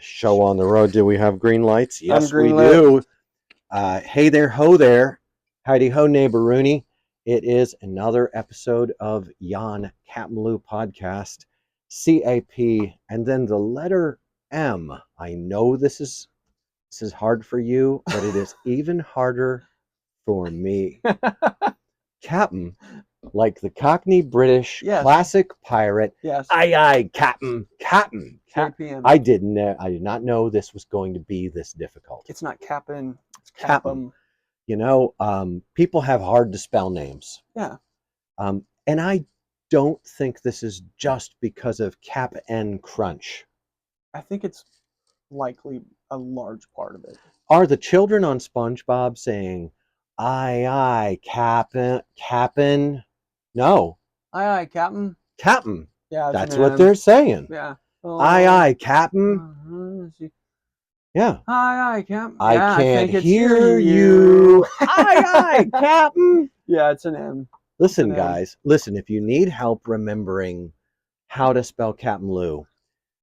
show on the road. Do we have green lights? Yes, we green-lit. do. Hey there, ho there. Howdy ho, neighbor Rooney. It is another episode of Jan CapmLew podcast, CAP, and then the letter M. I know this is hard for you, but it is even harder for me. Captain, like the Cockney British classic pirate. Yes. Aye, aye, Captain. KPM. I did not know this was going to be this difficult. It's not Cap'n. It's Cap'n. You know, people have hard to spell names. Yeah. And I don't think this is just because of Cap and Crunch. I think it's likely a large part of it. Are the children on SpongeBob saying, aye, aye, Cap'n? No. Aye, aye, Cap'n. Cap'n. Yeah, that's what they're saying. Yeah. Aye, aye, Cap'n. Yeah. Aye, aye, Cap'n. I can't hear you. Aye, aye, Cap'n. Yeah, it's an M. Listen, guys. Listen, if you need help remembering how to spell CapmLew,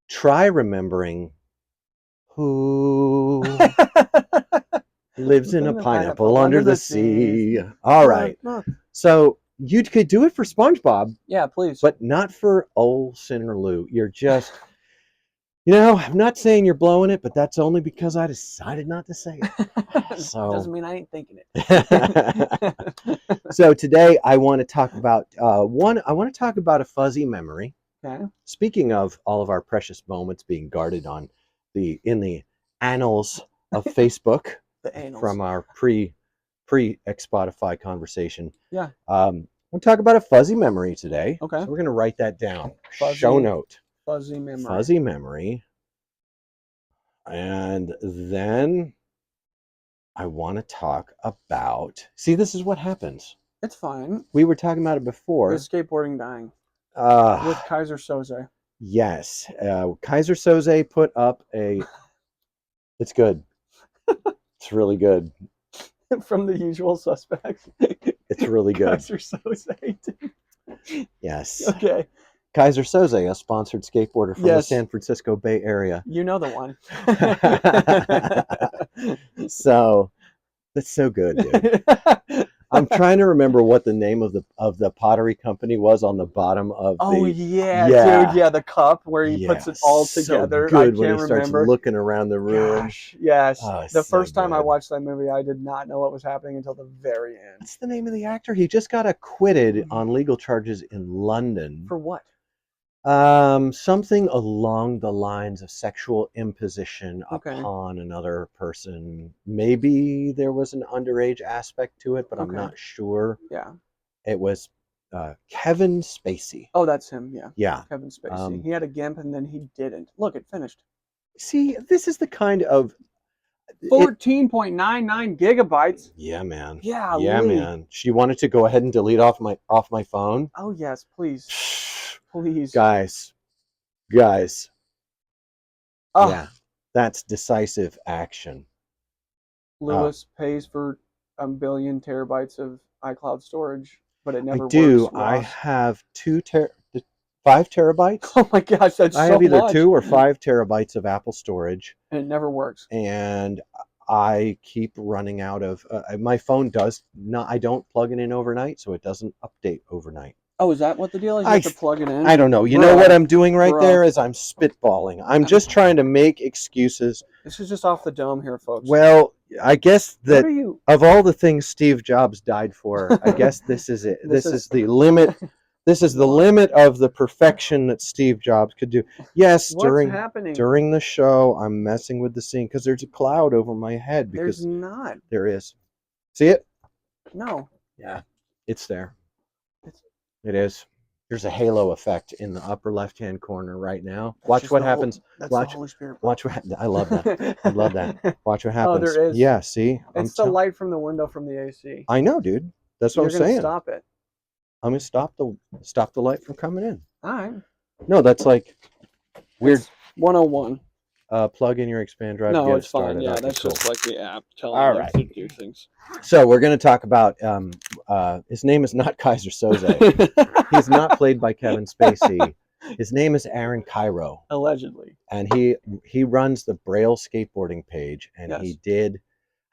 try remembering who lives in a pineapple under the sea. All right. So you could do it for SpongeBob. Yeah, please. But not for old Sinner Lou. You're just, I'm not saying you're blowing it, but that's only because I decided not to say it. So doesn't mean I ain't thinking it. So today I want to talk about I want to talk about a fuzzy memory. Okay. Speaking of all of our precious moments being guarded in the annals of Facebook. The annals. From our pre-Spotify conversation. Yeah. We'll talk about a fuzzy memory today. Okay. So we're going to write that down. Fuzzy, show note. Fuzzy memory. Fuzzy memory. And then I want to talk about... See, this is what happens. It's fine. We were talking about it before. With skateboarding dying. With Kaiser Soze. Yes. Kaiser Soze put up a... It's good. It's really good. From The Usual Suspects. It's really good. Kaiser Soze. Yes. Okay. Kaiser Soze, a sponsored skateboarder from the San Francisco Bay Area. You know the one. So, that's so good, dude. I'm trying to remember what the name of the pottery company was on the bottom of dude. Yeah, the cup where he puts it all together. So good I can't when he starts remember. looking around the room. Gosh, yes. Oh, the first time I watched that movie, I did not know what was happening until the very end. What's the name of the actor? He just got acquitted on legal charges in London. For what? Something along the lines of sexual imposition upon another person. Maybe there was an underage aspect to it, but I'm not sure. Yeah. It was Kevin Spacey. Oh, that's him, yeah. Yeah. Kevin Spacey. He had a GIMP and then he didn't. Look, it finished. See, this is the kind of 14.99 gigabytes. Yeah, man. Yeah, man. She wanted to go ahead and delete off my phone. Oh yes, please. Please. Guys. Oh. Yeah. That's decisive action. Lewis pays for 1 billion terabytes of iCloud storage, but it never works. I have 5 terabytes. Oh my gosh, that's so much. I have either 2 or 5 terabytes of Apple storage. And it never works. And I keep running out of... my phone does not... I don't plug it in overnight, so it doesn't update overnight. Oh, is that what the deal is? You have to plug it in? I don't know. You know what I'm doing right there is I'm spitballing. I'm just trying to make excuses. This is just off the dome here, folks. Well, I guess that of all the things Steve Jobs died for, I guess this is it. This is the limit. This is the limit of the perfection that Steve Jobs could do. Yes, during the show, I'm messing with the scene because there's a cloud over my head. Because there's not. There is. See it? No. Yeah, it's there. It is. There's a halo effect in the upper left-hand corner right now. Watch what happens. Watch the Holy Spirit. Watch what happens. I love that. I love that. Watch what happens. Oh, there is. Yeah, see? It's the light from the window from the AC. I know, dude. That's what I'm saying. You're going to stop it. I'm going to stop the light from coming in. All right. No, that's like weird. It's 101. Plug in your expand drive. No, it's fine. Yeah, that's just like the app telling you to do things. So we're going to talk about. His name is not Kaiser Soze. He's not played by Kevin Spacey. His name is Aaron Cairo, Allegedly. and he runs the Braille skateboarding page, and Yes. he did.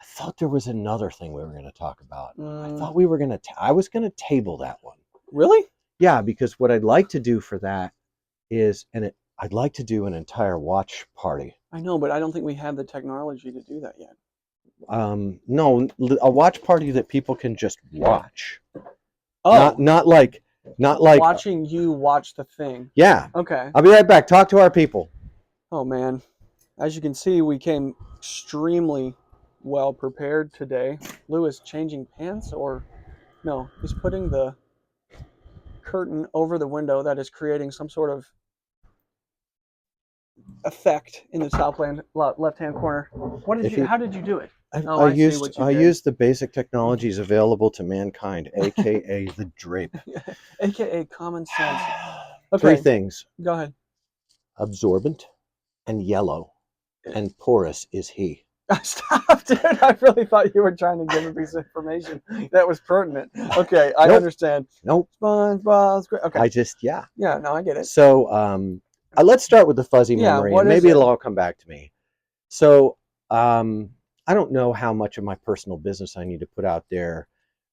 I thought there was another thing we were going to talk about. I Mm, thought we were going to. I was going to table that one. really? Yeah, because what I'd like to do for that is, I'd like to do an entire watch party. I know, but I don't think we have the technology to do that yet. No, a watch party that people can just watch. Oh, Not like watching you watch the thing. Yeah. Okay. I'll be right back. Talk to our people. Oh man, as you can see, we came extremely well prepared today. Lou is changing pants, or no, he's putting the curtain over the window that is creating some sort of effect in the top left-hand corner. What did you? How did you do it? I see what you I did. used the basic technologies available to mankind, aka the drape. AKA common sense. Three Okay, things: go ahead. absorbent and yellow, and porous is he. Stop, dude. I really thought you were trying to give a piece of information that was pertinent. Okay, I Nope. understand. Nope. SpongeBob. Okay. Yeah. Yeah, no, I get it. So, let's start with the fuzzy Yeah, memory, what and is maybe it? it'll all come back to me. So, I don't know how much of my personal business I need to put out there,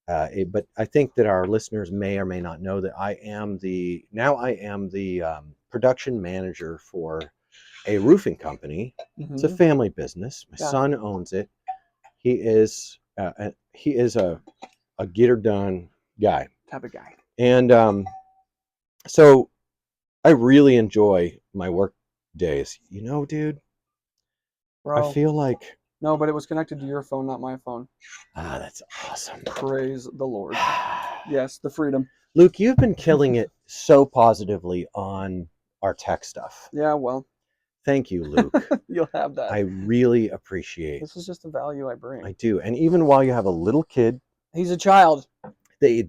but I think that our listeners may or may not know that I am the production manager for a roofing company. It's a Mm-hmm. family business. My Yeah. son owns it. He is a get her done guy, Type of guy. and so I really enjoy my work days. You know, dude, Bro. I feel like No, but it was connected to your phone, not my phone. that's awesome. Praise the Lord. Yes, the freedom. Luke, you've been killing it so positively on our tech stuff. Yeah, well. Thank you, Luke. You'll have that. I really appreciate. This is just the value I bring. I do. And even while you have a little kid, he's a child. The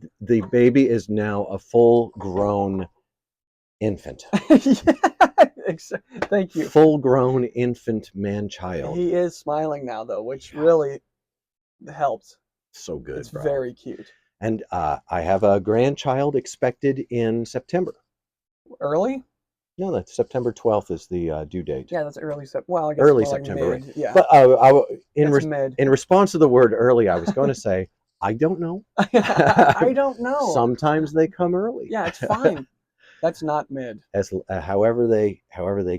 baby is now a full-grown infant. Thank you. Full-grown infant man-child. He is smiling now, though, which really helps. So good, it's bro. Very cute. And I have a grandchild expected in September. Early? No, that's September 12th is the due date. Yeah, that's early September. Well, I guess early more September, like mid. right? Yeah. But mid. In response to the word early, I was going to say, I don't know. I don't know. Sometimes they come early. Yeah, it's fine. That's not mid. As however they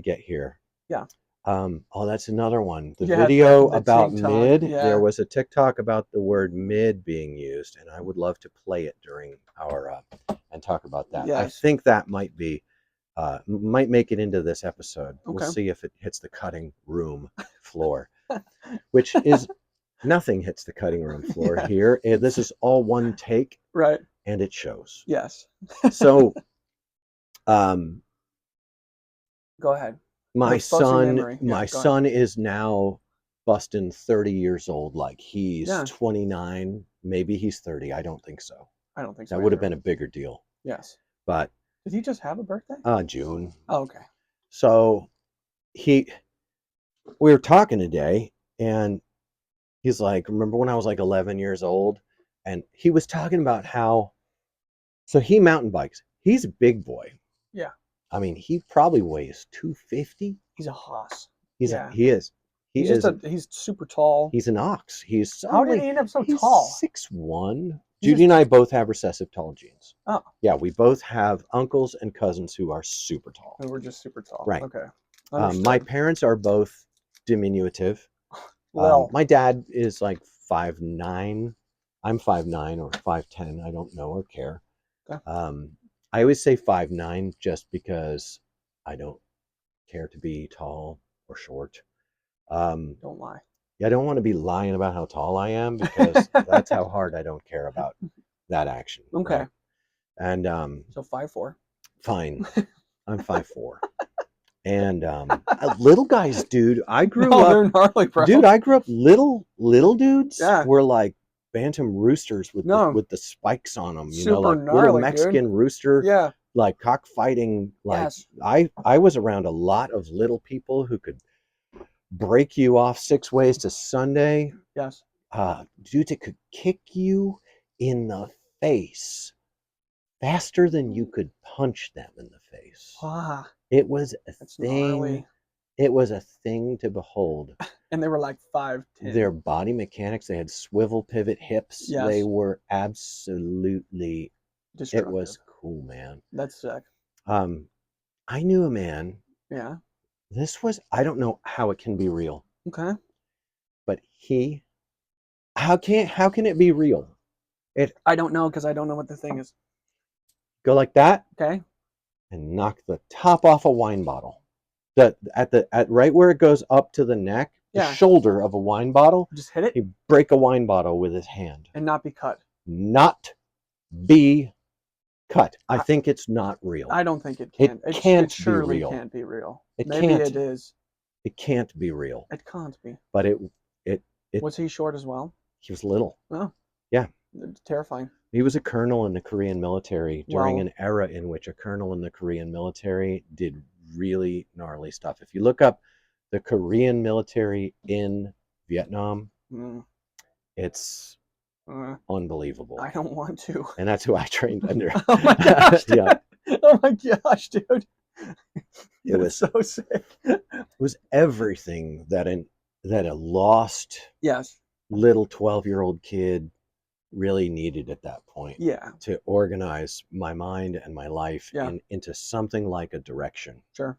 get here. Yeah. Oh, that's another one. The Yeah, video the about TikTok, mid. yeah. There was a TikTok about the word mid being used, and I would love to play it during our and talk about that. Yes. I think that might be might make it into this episode. Okay. We'll see if it hits the cutting room floor, which is nothing hits the cutting room floor Yeah. here. This is all one take, right? And it shows. Yes. So, go ahead. My son is now busting 30 years old. Like he's 29, maybe he's 30. I don't think so. I don't think so. That would have been a bigger deal. Yes. But did he just have a birthday? June. Oh, okay. So we were talking today, and he's like, remember when I was like 11 years old? And he was talking about how, so he mountain bikes. He's a big boy. Yeah. I mean, he probably weighs 250. He's a hoss. He is. He's super tall. He's an ox. How did he end up so tall? 6'1". Judy and I both have recessive tall genes. Oh. Yeah, we both have uncles and cousins who are super tall. And we're just super tall. Right. Okay. My parents are both diminutive. Well, my dad is like 5'9". I'm 5'9" or 5'10". I don't know or care. Okay. I always say 5'9" just because I don't care to be tall or short. Don't lie. Yeah, I don't want to be lying about how tall I am, because that's how hard I don't care about that action. Okay. Right? And so 5'4". Fine. I'm 5'4". And little guys, dude. I grew up. They're gnarly, bro. Dude, I grew up little dudes. Yeah. Were like bantam roosters with the spikes on them. You super know, like gnarly, little Mexican rooster. Yeah. Like cockfighting. Like yes. I was around a lot of little people who could break you off 6 ways to Sunday. Yes. Dudes that could kick you in the face faster than you could punch them in the face. Ah, It was a that's thing. gnarly. It was a thing to behold. And they were like 5'10". Their body mechanics, they had swivel pivot hips. Yes. They were absolutely, it Destructive. was cool, man. That's sick. I knew a man. Yeah. I don't know how it can be real, Okay. but how can it be real? I don't know because I don't know what the thing is. Go like that Okay. and knock the top off a wine bottle. At right where it goes up to the neck, the Yeah. shoulder of a wine bottle. Just hit it He break a wine bottle with his hand. and not be cut. Not be cut. I think it's not real. I don't think it can. It can't It surely be real. can't be real. It Maybe can't. it is. It can't be real. It can't be. But it Was he short as well? he was little. Oh. Yeah. It's terrifying. He was a colonel in the Korean military during Wow. an era in which a colonel in the Korean military did really gnarly stuff. If you look up the Korean military in Vietnam, it's unbelievable. I don't want to. And that's who I trained under. Oh my gosh, dude. Yeah. Oh my gosh, dude. It was so sick. It was everything that a lost Yes. little 12-year-old kid really needed at that point. Yeah. To organize my mind and my life into something like a direction. Sure.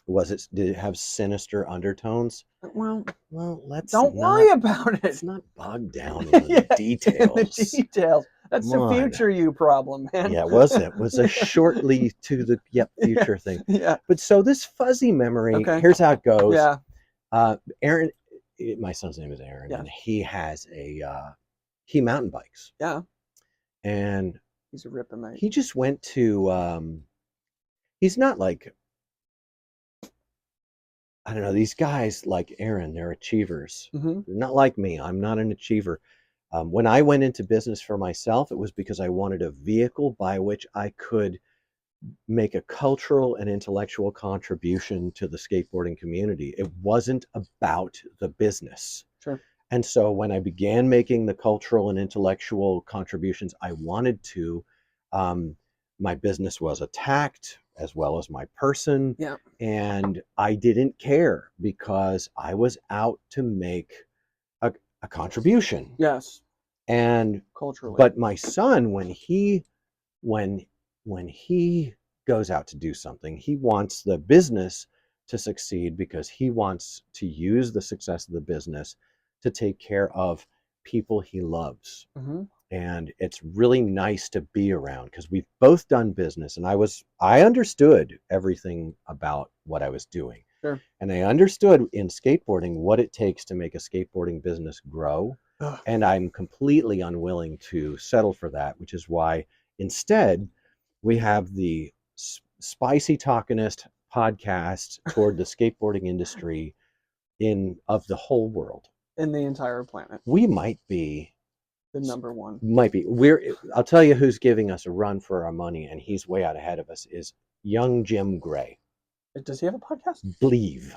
Did it have sinister undertones? Well, don't worry about it. Let's not bog down in the details. In the details. That's the future you problem, man. Yeah, it was a shortly to the future thing. Yeah. But so this fuzzy memory, here's how it goes. Yeah. Aaron, my son's name is Aaron, and he has he mountain bikes. Yeah. And he's a ripping mate. He just went to he's not like, I don't know, these guys like Aaron, they're achievers. Mm-hmm. They're not like me. I'm not an achiever. When I went into business for myself, it was because I wanted a vehicle by which I could make a cultural and intellectual contribution to the skateboarding community. It wasn't about the business. Sure. And so when I began making the cultural and intellectual contributions I wanted to, my business was attacked as well as my person. Yeah. And I didn't care because I was out to make a contribution. Yes. And culturally. But my son, when he goes out to do something, he wants the business to succeed because he wants to use the success of the business to take care of people he loves. Mm-hmm. And it's really nice to be around because we've both done business, and I understood everything about what I was doing. Sure. And I understood in skateboarding what it takes to make a skateboarding business grow. Ugh. And I'm completely unwilling to settle for that, which is why instead we have the Spicy Talkinist podcast toward the skateboarding industry of the whole world. In the entire planet. We might be the number one. Might be. I'll tell you who's giving us a run for our money, and he's way out ahead of us, is young Jim Gray. Does he have a podcast? Believe.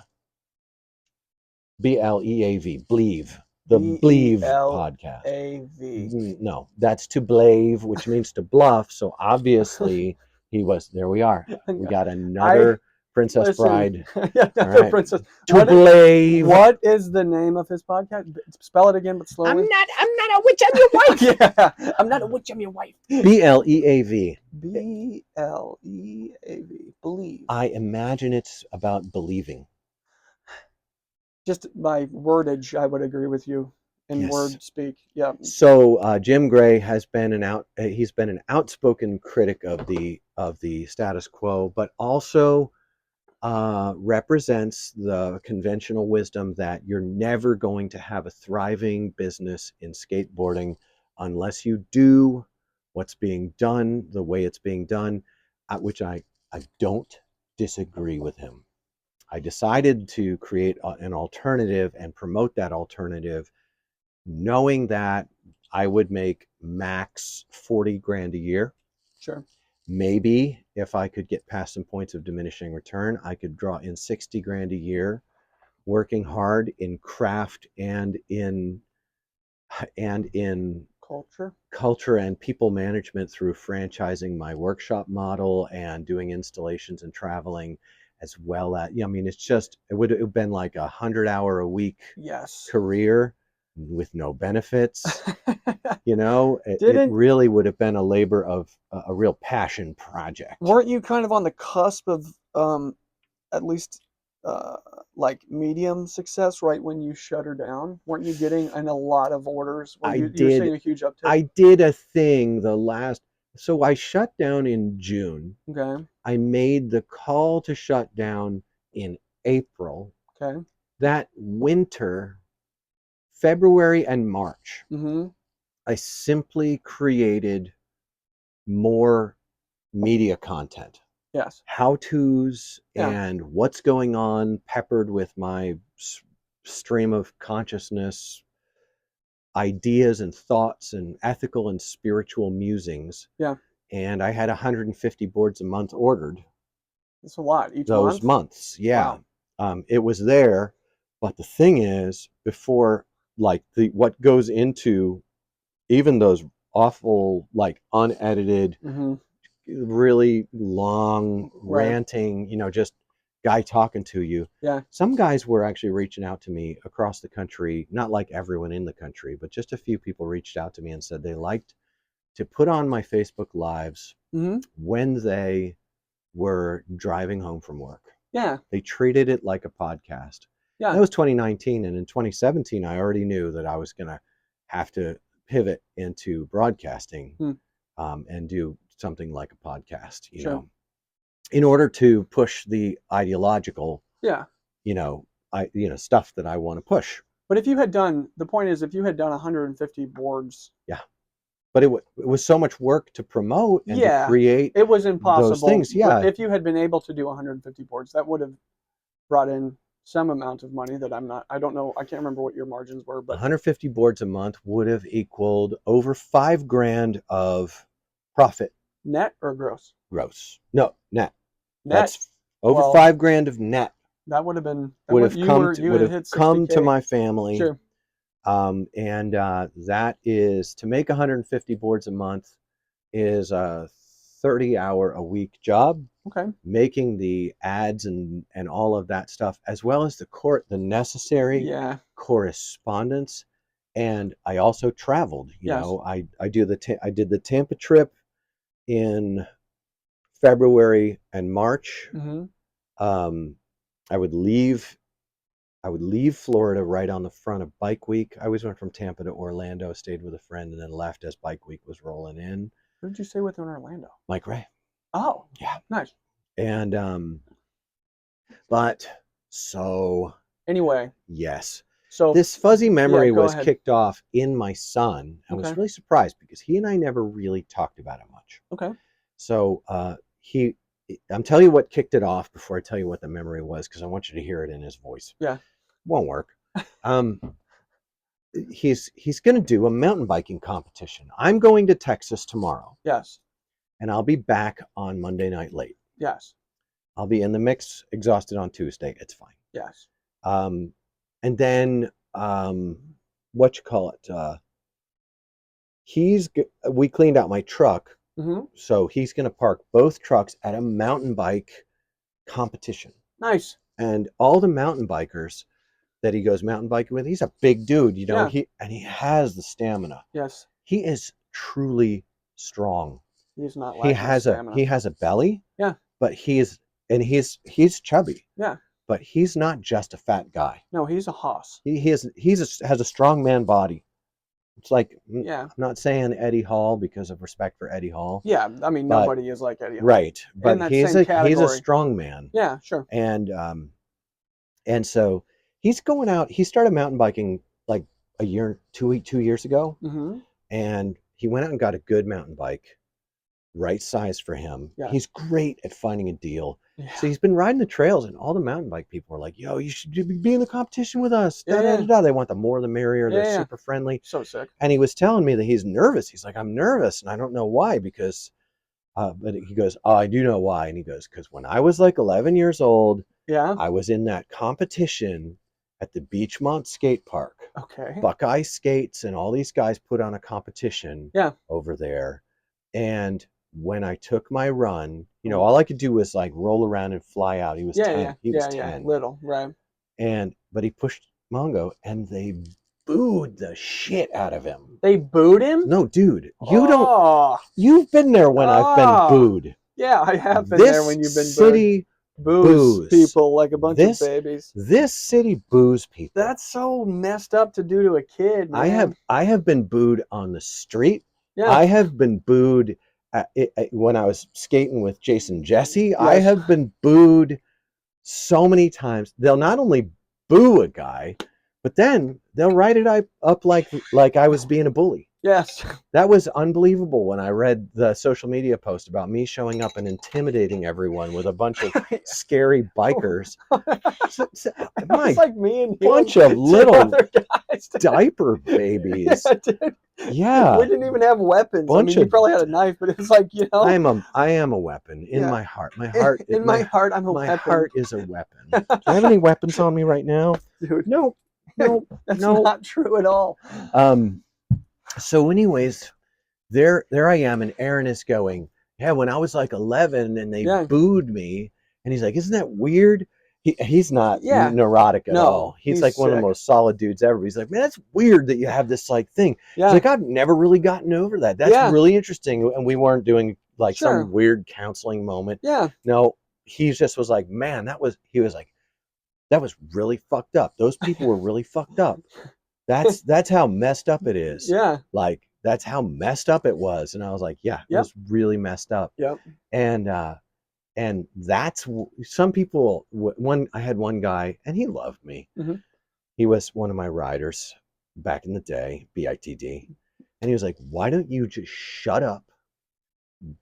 BLEAV. Believe. The Believe podcast. A-V. No, that's to blave, which means to bluff. So obviously he was. There we are. We got another Princess Bride. Another princess. To blave. What is the name of his podcast? Spell it again, but slowly. I'm not a witch. I'm your wife. Yeah, I'm not a witch. I'm your wife. BLEAV. BLEAV. Believe. I imagine it's about believing. Just by wordage, I would agree with you. In word speak, yeah. So Jim Gray has been he's been an outspoken critic of the status quo, but also represents the conventional wisdom that you're never going to have a thriving business in skateboarding unless you do what's being done the way it's being done, which I don't disagree with him. I decided to create an alternative and promote that alternative, knowing that I would make max 40 grand a year. Sure. Maybe if I could get past some points of diminishing return, I could draw in 60 grand a year, working hard in craft and in culture and people management through franchising my workshop model and doing installations and traveling, as well as, I mean, it would have been like 100-hour a week Yes. career with no benefits. It Didn't really would have been a labor of a real passion project. weren't you kind of on the cusp of at least like medium success right when you shut her down? Weren't you getting in a lot of orders? You were seeing a huge uptick? I did a thing so I shut down in June. Okay. I made the call to shut down in April. Okay. That winter, February and March, Mm-hmm. I simply created more media content. Yes. How-tos Yeah. and what's going on, peppered with my stream of consciousness, ideas and thoughts and ethical and spiritual musings. Yeah. And I had 150 boards a month ordered. That's a lot each those month? months. Yeah. Wow. It was there, but the thing is, before, like, what goes into even those awful, like, unedited, Mm-hmm. really long Right. ranting, just guy talking to you. Yeah. Some guys were actually reaching out to me across the country, not like everyone in the country, but just a few people reached out to me and said they liked to put on my Facebook Lives Mm-hmm. when they were driving home from work. Yeah. They treated it like a podcast. Yeah. That was 2019, and in 2017, I already knew that I was going to have to pivot into broadcasting and do something like a podcast, Sure. in order to push the ideological, Yeah. stuff that I want to push. But if you had done 150 boards. Yeah. But it was so much work to promote and to create. It was impossible. Those things. Yeah. But if you had been able to do 150 boards, that would have brought in some amount of money that I don't know. I can't remember what your margins were, but 150 boards a month would have equaled over $5,000 of profit. Net or gross? Gross. No, net. Net. That's over $5,000 of net. That would have been. Would have come to my family. Sure. And that is, to make 150 boards a month is a 30-hour a week job. Okay. Making the ads and all of that stuff, as well as the necessary correspondence. And I also traveled. I did the Tampa trip in February and March. Mm-hmm. I would leave Florida right on the front of Bike Week. I always went from Tampa to Orlando, stayed with a friend, and then left as Bike Week was rolling in. Who did you stay with in Orlando? Mike Ray. Oh, yeah, nice. And but so anyway, yes. So this fuzzy memory was ahead. kicked off in my son. I was really surprised because he and I never really talked about it much. Okay. So I'm telling you what kicked it off before I tell you what the memory was, because I want you to hear it in his voice. Yeah. Won't work. He's going to do a mountain biking competition. I'm going to Texas tomorrow. Yes. And I'll be back on Monday night late. Yes. I'll be in the mix, exhausted on Tuesday. It's fine. Yes. And then we cleaned out my truck. Mm-hmm. So he's going to park both trucks at a mountain bike competition. Nice. And all the mountain bikers that he goes mountain biking with, he's a big dude, he has the stamina. Yes. He is truly strong. He's not he has a belly. Yeah. But he's chubby. Yeah. But he's not just a fat guy. No, he's a hoss. He has a strong man body. It's like, yeah. I'm not saying Eddie Hall because of respect for Eddie Hall. Yeah, I mean, nobody is like Eddie Hall. Right, but he's a strong man. Yeah, sure. And so he's going out. He started mountain biking like two years ago. Mm-hmm. And he went out and got a good mountain bike, right size for him. Yeah. He's great at finding a deal. Yeah. So he's been riding the trails, and all the mountain bike people are like, "Yo, you should be in the competition with us." Yeah. They want the more the merrier. They're super friendly. So sick. And he was telling me that he's nervous. He's like, "I'm nervous, and I don't know why." Because, but he goes, "Oh, I do know why." And he goes, "Because when I was like 11 years old, I was in that competition at the Beachmont skate park." Okay. Buckeye Skates and all these guys put on a competition Yeah. over there. And when I took my run, all I could do was like roll around and fly out. He was 10. He was 10. Little, right. But he pushed Mongo and they booed the shit out of him. They booed him? No, dude, Oh. you've been there when I've been booed. Yeah, I have been there when you've been city boos people like a bunch of babies. This city boos people. That's so messed up to do to a kid, man. I have been booed on the street. Yeah. I have been booed when I was skating with Jason Jesse. Yes. I have been booed so many times. They'll not only boo a guy, but then they'll write it up like I was being a bully. Yes. That was unbelievable when I read the social media post about me showing up and intimidating everyone with a bunch of scary bikers. It's like me and bunch of little diaper babies. Yeah, dude. Yeah. We didn't even have weapons. You probably had a knife, but it was like, I am a weapon in my heart. My heart in my heart, I'm a weapon. My heart is a weapon. Do I have any weapons on me right now? Dude. No. That's not true at all. So anyways, there I am, and Aaron is going, yeah, when I was like 11 and they booed me, and he's like, isn't that weird? He's not neurotic at all. He's like one of the most solid dudes ever. He's like, man, that's weird that you have this like thing. Yeah. He's like, I've never really gotten over that. That's really interesting. And we weren't doing like some weird counseling moment. Yeah. No, he just was like, man, that was really fucked up. Those people were really fucked up. That's how messed up it is. Yeah. Like, that's how messed up it was. And I was like, yeah, it was really messed up. Yep. And that's some people. I had one guy, and he loved me. Mm-hmm. He was one of my riders back in the day, BITD, and he was like, "Why don't you just shut up,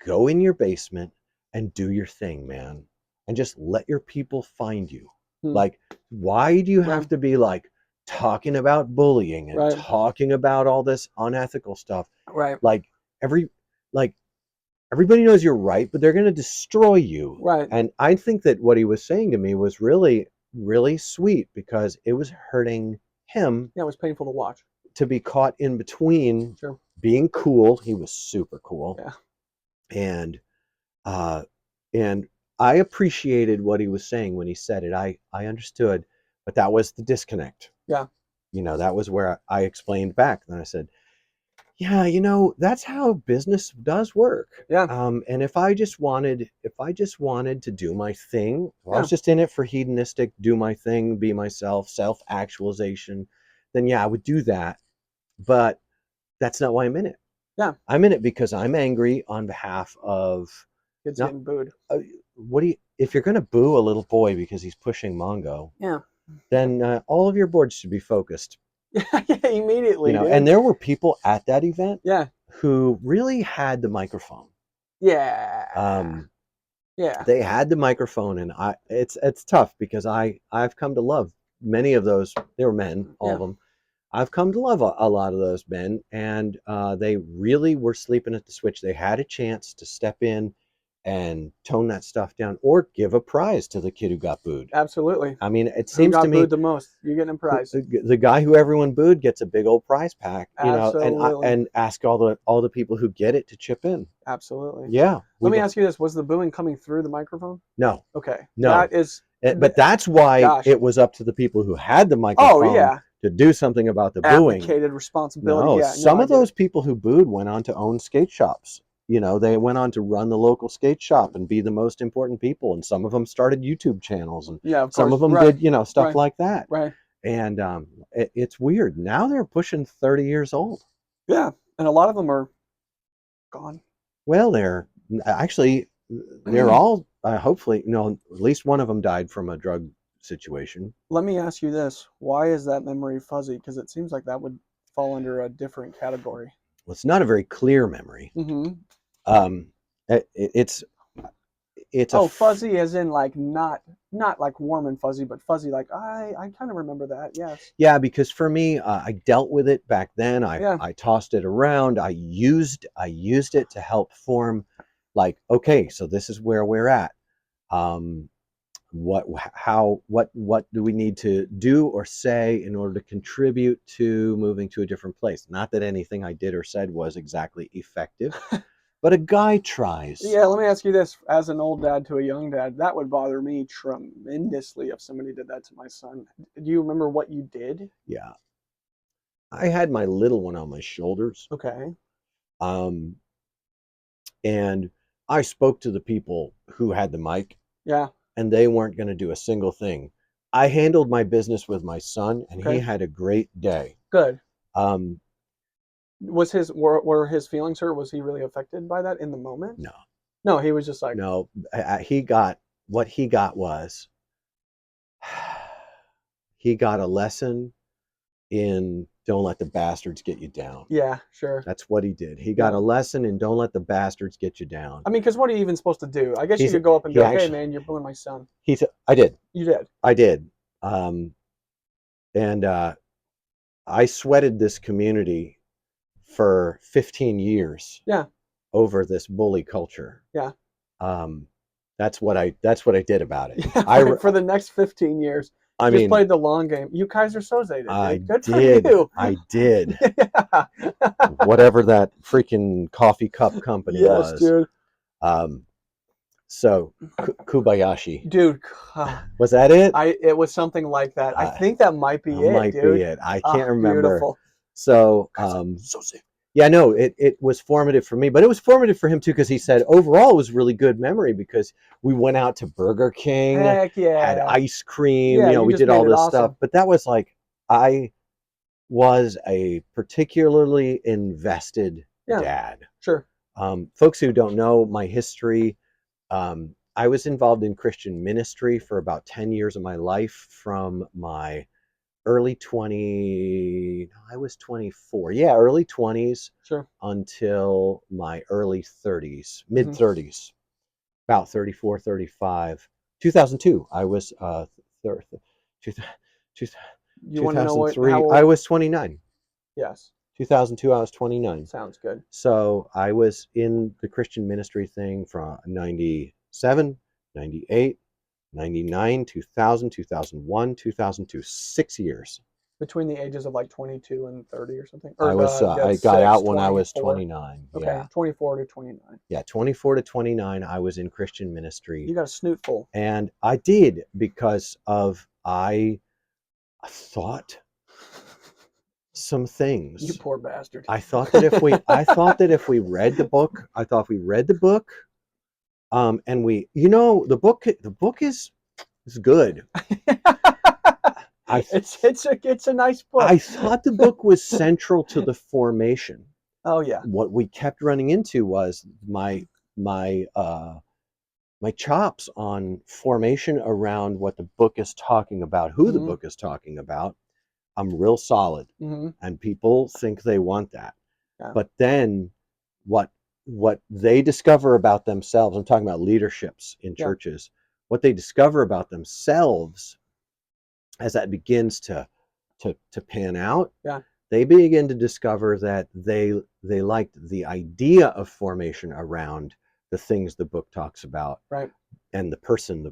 go in your basement, and do your thing, man, and just let your people find you? Like, why do you have to be like talking about bullying and talking about all this unethical stuff? Right. Everybody knows you're right, but they're going to destroy you." Right. And I think that what he was saying to me was really, really sweet, because it was hurting him. Yeah, it was painful to watch. To be caught in between being cool. He was super cool. Yeah. And I appreciated what he was saying when he said it. I understood, but that was the disconnect. Yeah. That was where I explained back. Then I said, yeah, that's how business does work. Yeah. And if I just wanted to do my thing, I was just in it for hedonistic, do my thing, be myself, self-actualization, then I would do that. But that's not why I'm in it. Yeah. I'm in it because I'm angry on behalf of kids getting booed. If you're going to boo a little boy because he's pushing Mongo, then all of your boards should be focused. Immediately. And there were people at that event who really had the microphone. Yeah. They had the microphone, and it's tough because I've come to love many of those. They were men, all of them. I've come to love a lot of those men, and they really were sleeping at the switch. They had a chance to step in and tone that stuff down, or give a prize to the kid who got booed. Absolutely. I mean, it seems to me who got booed the most, you're getting a prize. The guy who everyone booed gets a big old prize pack, and ask all the people who get it to chip in. Absolutely. Yeah. Let me ask you this: was the booing coming through the microphone? No. Okay. No. That is. But that's why it was up to the people who had the microphone to do something about the booing. Advocated responsibility. No, some of those people who booed went on to own skate shops. They went on to run the local skate shop and be the most important people. And some of them started YouTube channels, and some of them did, stuff like that. Right. And it's weird. Now they're pushing 30 years old. Yeah. And a lot of them are gone. Well, they're all, hopefully, at least one of them died from a drug situation. Let me ask you this. Why is that memory fuzzy? Because it seems like that would fall under a different category. Well, it's not a very clear memory. Mm-hmm. It's fuzzy as in like not like warm and fuzzy, but fuzzy like I kind of remember that. Yes. Yeah, because for me, I dealt with it back then. I tossed it around. I used it to help form, like, okay, so this is where we're at. what do we need to do or say in order to contribute to moving to a different place? Not that anything I did or said was exactly effective, but a guy tries. Yeah, let me ask you this. As an old dad to a young dad, that would bother me tremendously if somebody did that to my son. Do you remember what you did? Yeah. I had my little one on my shoulders. Okay. Um, and I spoke to the people who had the mic, Yeah. and they weren't going to do a single thing. I handled my business with my son, and he Okay. had a great day. Good. Um, Were his feelings hurt? Was he really affected by that in the moment? no, No, he was just like, no, he got what he got was he got a lesson in don't let the bastards get you down. yeah, sure. That's what he did. He got Yeah. a lesson in don't let the bastards get you down. I mean, because what are you even supposed to do? I guess you He's could go up and be he like, hey, actually man, you're bullying my son. he said I did. You did. I did. And I sweated this community for 15 years Yeah. over this bully culture. Yeah. Um, that's what I did about it. Yeah, for the next 15 years. I Just mean, played the long game. You Kaiser Soze did, I dude. Good did. for you. I did. Yeah. Whatever that freaking coffee cup company Yes, was. dude. So Kubayashi. Dude, Was that it? it was something like that. I think that might be That it, might dude. be it. I can't remember. Beautiful. So, yeah, no, it was formative for me, but it was formative for him too because he said overall it was really good memory because we went out to Burger King, Heck yeah. had ice cream, Yeah, you we just did all made it this awesome. stuff. But that was like I was a particularly invested Yeah. dad. Sure. Folks who don't know my history, I was involved in Christian ministry for about 10 years of my life from my early 20, I was 24. Yeah, early 20s Sure. until my early 30s, mid 30s, about 34, 35. 2002, I was You want to know what? 2003, How I old? was 29. Yes. 2002, I was 29. Sounds good. So I was in the Christian ministry thing from 97, 98, 99, 2000, 2001, 2002, 6 years. Between the ages of like 22 and 30 or something, or I got out when I was 29. Okay, Yeah. 24 to 29. Yeah, 24 to 29, I was in Christian ministry. You got a snoot full. And I did because of I thought some things. You poor bastard. I thought that if we read the book, and the book is good. It's a nice book. I thought the book was central to the formation. Oh yeah. What we kept running into was my chops on formation around what the book is talking about, who the book is talking about. I'm real solid, and people think they want that. Yeah. But then what they discover about themselves, I'm talking about leaderships in churches, what they discover about themselves as that begins to pan out, they begin to discover that they liked the idea of formation around the things the book talks about, right, and the person the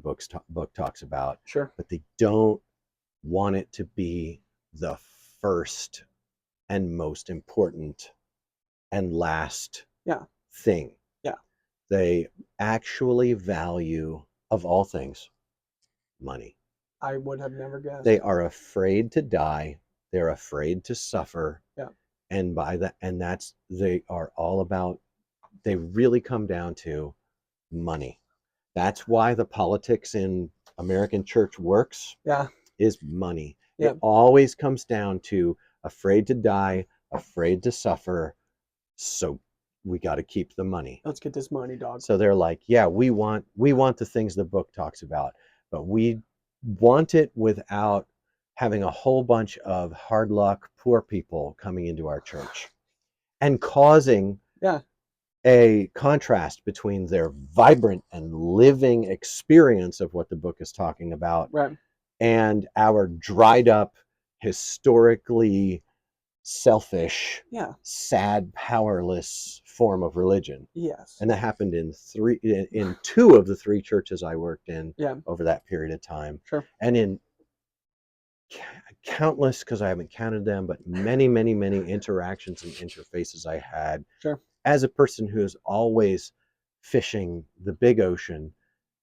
book talks about. Sure. But they don't want it to be the first and most important and last thing. Yeah. They actually value, of all things, money. I would have never guessed. They are afraid to die. They're afraid to suffer. Yeah. And they are all about, they really come down to money. That's why the politics in American church works. Yeah. Is money. Yeah. It always comes down to afraid to die, afraid to suffer. So we got to keep the money. Let's get this money, dog. So they're like, yeah, we want the things the book talks about, but we want it without having a whole bunch of hard luck, poor people coming into our church and causing a contrast between their vibrant and living experience of what the book is talking about, right, and our dried up, historically selfish, Yeah. sad, powerless form of religion. Yes. And that happened in two of the three churches I worked in Yeah. over that period of time. Sure. And in countless, because I haven't counted them, but many, many, many interactions and interfaces I had Sure. as a person who is always fishing the big ocean,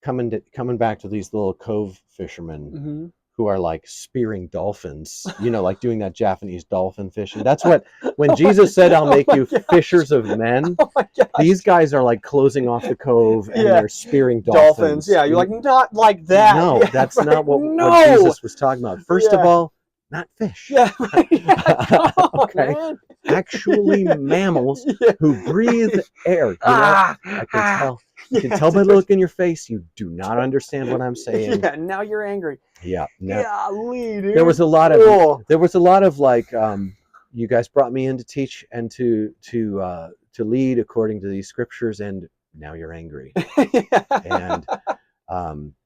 coming back to these little cove fishermen Mm-hmm. who are like spearing dolphins, like doing that Japanese dolphin fishing. That's what, when Jesus said, I'll make you fishers of men, Oh my gosh. these guys are like closing off the cove and Yeah. they're spearing dolphins. Yeah, you're like, not like that. No, Yeah, that's right. not what No. Jesus was talking about. First of Yeah. all, not fish. Yeah, right. Yeah, come on, Okay. man. Actually mammals Yeah. who breathe air. I can tell. I can Yeah, tell by the dude. look in your face you do not understand what I'm saying. Yeah, now you're angry. Yeah. No. Golly, dude. There was a lot of Oh. like you guys brought me in to teach and to lead according to these scriptures, and now you're angry. And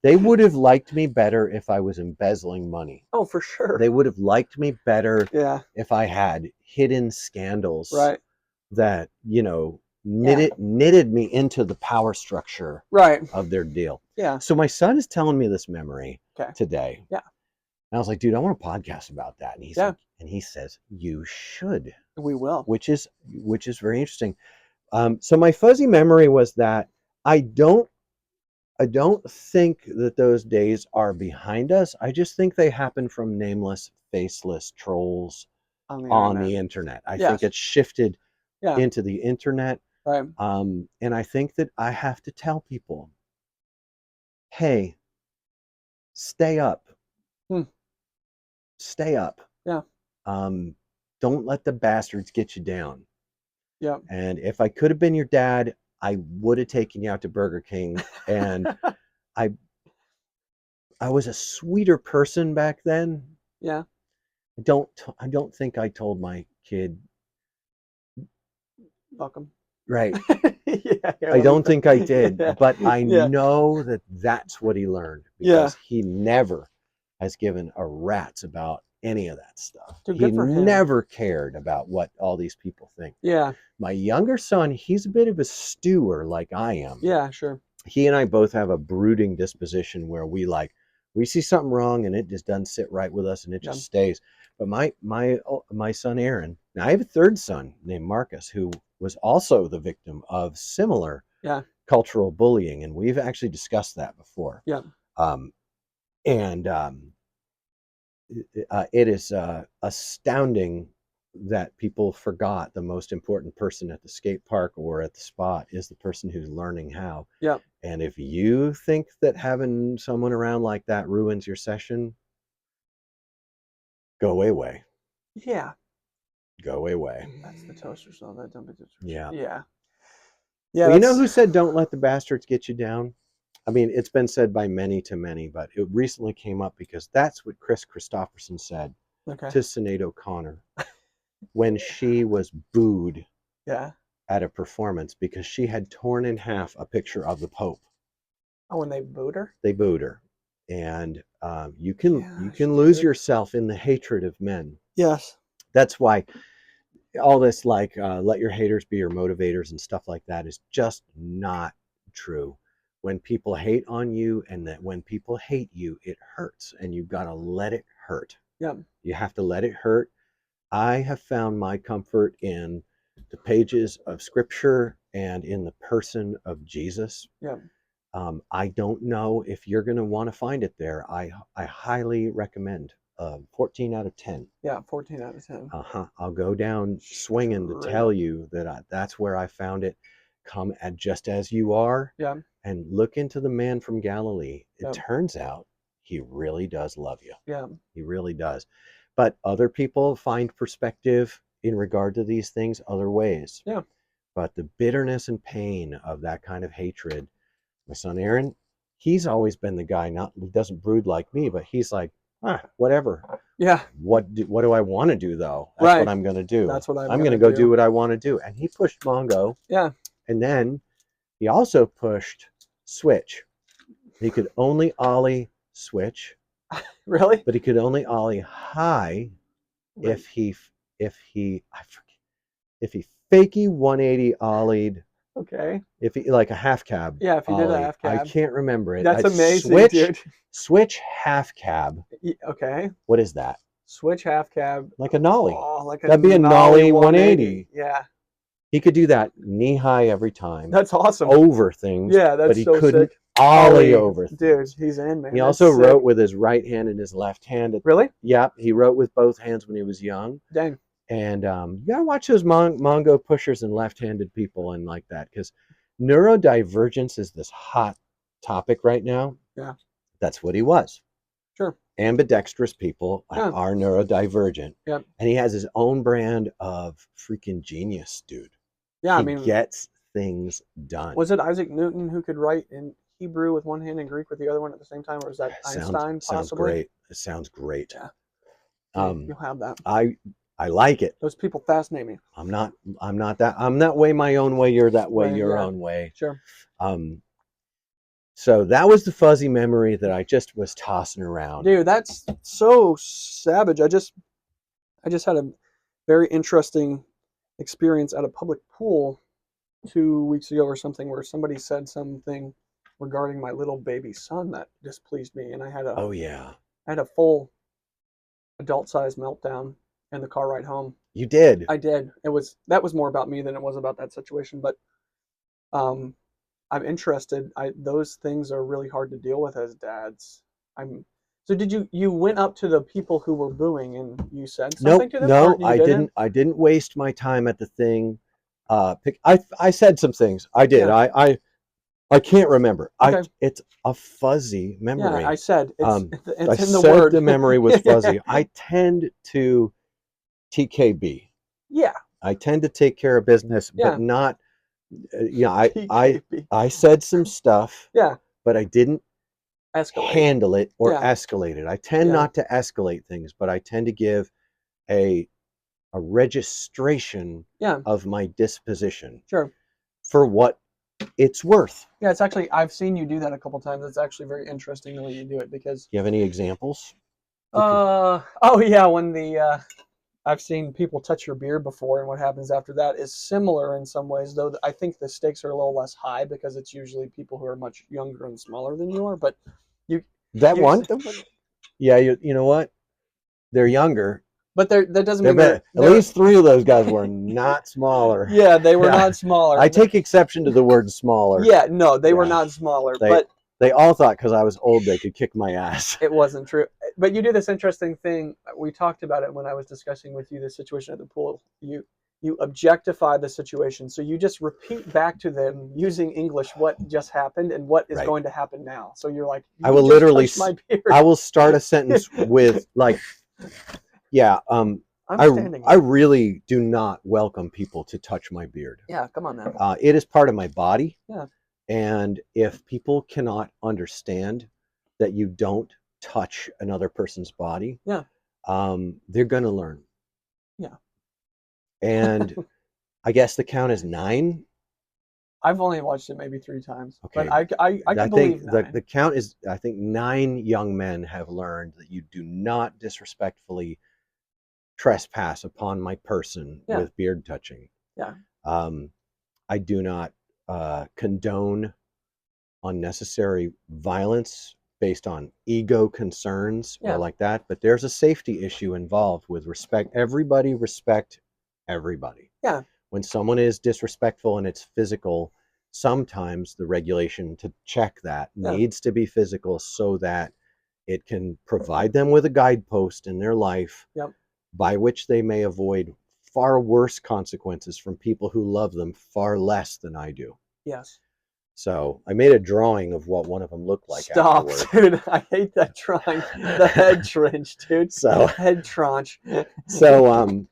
they would have liked me better if I was embezzling money. Oh, for sure. They would have liked me better Yeah. if I had hidden scandals Right. that, knitted me into the power structure Right. of their deal. Yeah. So my son is telling me this memory today. Yeah. And I was like, dude, I want a podcast about that. And he says, you should. We will. Which is very interesting. So my fuzzy memory was that I don't think that those days are behind us. I just think they happen from nameless, faceless trolls on the internet. I think it's shifted into the internet. Right. And I think that I have to tell people, hey, stay up. Stay up. Yeah. Don't let the bastards get you down. Yeah. And if I could have been your dad, I would have taken you out to Burger King. And I was a sweeter person back then. Yeah. I don't think I told my kid. Fuck him. Right. Yeah. I don't think I did, Yeah. but I know that that's what he learned, because he never has given a rat's about any of that stuff. Dude, he good for him. never cared about what all these people think. Yeah. My younger son, he's a bit of a stewer like I am. Yeah, sure. He and I both have a brooding disposition where we see something wrong and it just doesn't sit right with us and it just stays. But my son Aaron, now I have a third son named Marcus who was also the victim of similar cultural bullying, and we've actually discussed that before. Yeah. It is astounding that people forgot the most important person at the skate park or at the spot is the person who's learning how. Yeah. And if you think that having someone around like that ruins your session, go away. Yeah. Go away. That's the toaster song. That don't be toaster. Yeah. Yeah. Yeah. Well, you know who said don't let the bastards get you down? I mean, it's been said by many to many, but it recently came up because that's what Chris Christopherson said to Sinead O'Connor when she was booed at a performance because she had torn in half a picture of the Pope. Oh, when they booed her? They booed her. And you can lose yourself in the hatred of men. Yes. That's why all this let your haters be your motivators and stuff like that is just not true. When people hate on you and that when people hate you, it hurts, and you've got to let it hurt. Yeah. You have to let it hurt. I have found my comfort in the pages of scripture and in the person of Jesus. Yeah. I don't know if you're going to want to find it there. I highly recommend 14 out of 10. Yeah, 14 out of 10. I'll go down swinging to tell you that that's where I found it. Come at just as you are. Yeah. And look into the man from Galilee. It turns out he really does love you. Yeah. He really does. But other people find perspective in regard to these things other ways. Yeah. But the bitterness and pain of that kind of hatred, my son Aaron, he's always been the guy, he doesn't brood like me, but he's like, whatever. Yeah. What do I want to do though? That's what I'm going to do. That's what I'm going to go do what I want to do. And he pushed Mongo. Yeah. And then he also pushed Switch. He could only ollie Switch. Really? But he could only ollie high if he if I forget, if he fakey 180 ollied, Okay. if he like a half cab. Yeah, if he did a ollie. half I cab. can't remember it. That's amazing, dude. Switch half cab. Okay. What is that? Switch half cab. Like a nollie. Oh, like a That'd be a nollie 180. Yeah. He could do that knee high every time. That's awesome. Over things. Yeah, that's but he so couldn't sick. ollie over things. Dude, he's in, man. He That's also sick. wrote with his right hand and his left hand. Really? Yeah, he wrote with both hands when he was young. Dang. And you gotta watch those Mongo pushers and left-handed people and like that, because neurodivergence is this hot topic right now. Yeah. That's what he was. Sure. Ambidextrous people Yeah. are neurodivergent. Yep. And he has his own brand of freaking genius, dude. Yeah, he I mean, gets things done. was it Isaac Newton who could write in Hebrew with one hand and Greek with the other one at the same time, or is that Einstein? Sounds great. It sounds great. Yeah. You'll have that. I like it. Those people fascinate me. I'm not that. I'm that way my own way. You're that way Right, your yeah. own way. Sure. So that was the fuzzy memory that I just was tossing around. Dude, that's so savage. I just had a very interesting experience at a public pool 2 weeks ago or something, where somebody said something regarding my little baby son that displeased me, and I had a full adult-sized meltdown in the car ride home. You did. I did. That was more about me than it was about that situation, but I'm interested. Those things are really hard to deal with as dads. So did you went up to the people who were booing and you said something to them? No, I didn't. I didn't waste my time at the thing. I said some things. I did. Yeah. I can't remember. Okay. It's a fuzzy memory. Yeah, I said it's I in the said word. the memory was fuzzy. I tend to TKB. Yeah. I tend to take care of business, Yeah. but not. I TKB. said some stuff. Yeah. But I didn't handle it or Yeah. escalate it. I tend Yeah. not to escalate things, but I tend to give a registration Yeah. of my disposition Sure. for what it's worth. Yeah, it's actually, I've seen you do that a couple times. It's actually very interesting the way you do it, because You have any examples? oh yeah, when I've seen people touch your beard before, and what happens after that is similar in some ways, though I think the stakes are a little less high because it's usually people who are much younger and smaller than you are. But you know what? They're younger. But that doesn't mean at least 3 of those guys were not smaller. Yeah, they were not smaller. I take exception to the word smaller. Yeah, no, they were not smaller. But they all thought because I was old they could kick my ass. It wasn't true. But you do this interesting thing. We talked about it when I was discussing with you the situation at the pool. You objectify the situation. So you just repeat back to them using English what just happened and what is going to happen now. So you're like, I will literally my beard. I will start a sentence with like, yeah, I really do not welcome people to touch my beard. Yeah, come on now. It is part of my body. Yeah. And if people cannot understand that you don't touch another person's body, yeah, they're going to learn. Yeah. And I guess the count is 9. I've only watched it maybe 3 times. Okay. But I can believe 9. The count is, I think 9 young men have learned that you do not disrespectfully trespass upon my person with beard touching. Yeah. I do not condone unnecessary violence based on ego concerns or like that, but there's a safety issue involved with respect. Everybody respect everybody. Yeah. When someone is disrespectful and it's physical, sometimes the regulation to check that needs to be physical so that it can provide them with a guidepost in their life by which they may avoid far worse consequences from people who love them far less than I do. Yes. So I made a drawing of what one of them looked like. Stop, dude. I hate that drawing. The head trench, dude. So head tranche. So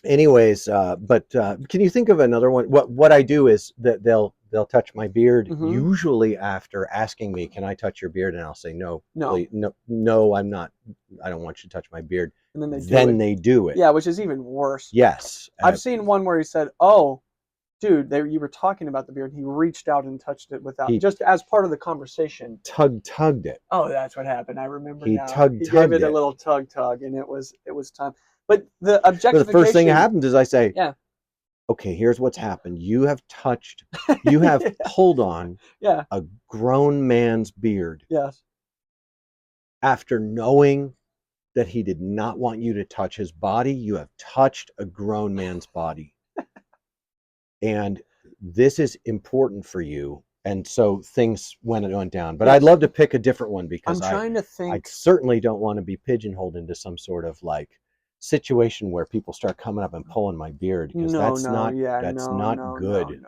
anyways, but can you think of another one? What I do is that they'll touch my beard usually after asking me, "Can I touch your beard?" And I'll say, "No, please, no, I'm not. I don't want you to touch my beard." And then they do it. Yeah, which is even worse. Yes, I've seen one where he said, "Oh, dude, you were talking about the beard." He reached out and touched it without, just as part of the conversation. Tugged it. Oh, that's what happened. I remember he now. Tugged gave it a little tug, and it was time. But the But objectification. the first thing that happens is I say, Yeah. okay, here's what's happened. You have pulled on Yeah. a grown man's beard Yes. after knowing that he did not want you to touch his body. You have touched a grown man's body. And this is important for you. And so things went down. But Yes. I'd love to pick a different one because I'm trying to I think. certainly don't want to be pigeonholed into some sort of like situation where people start coming up and pulling my beard, because that's not good.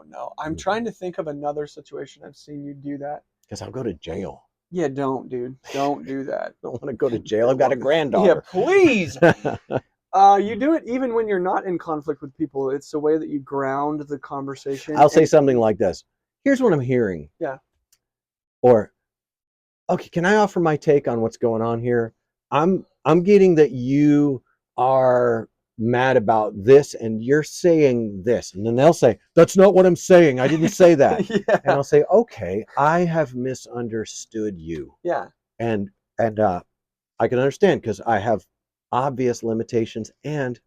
No. I'm trying to think of another situation I've seen you do that. Because I'll go to jail. Yeah, don't, dude. Don't do that. I don't want to go to jail. I've got a granddaughter. Yeah, please. You do it even when you're not in conflict with people. It's the way that you ground the conversation. I'll say something like this. Here's what I'm hearing. Yeah. Or, okay, can I offer my take on what's going on here? I'm getting that you are mad about this and you're saying this. And then they'll say, that's not what I'm saying. I didn't say that. Yeah. And I'll say, okay, I have misunderstood you. Yeah. And I can understand because I have obvious limitations and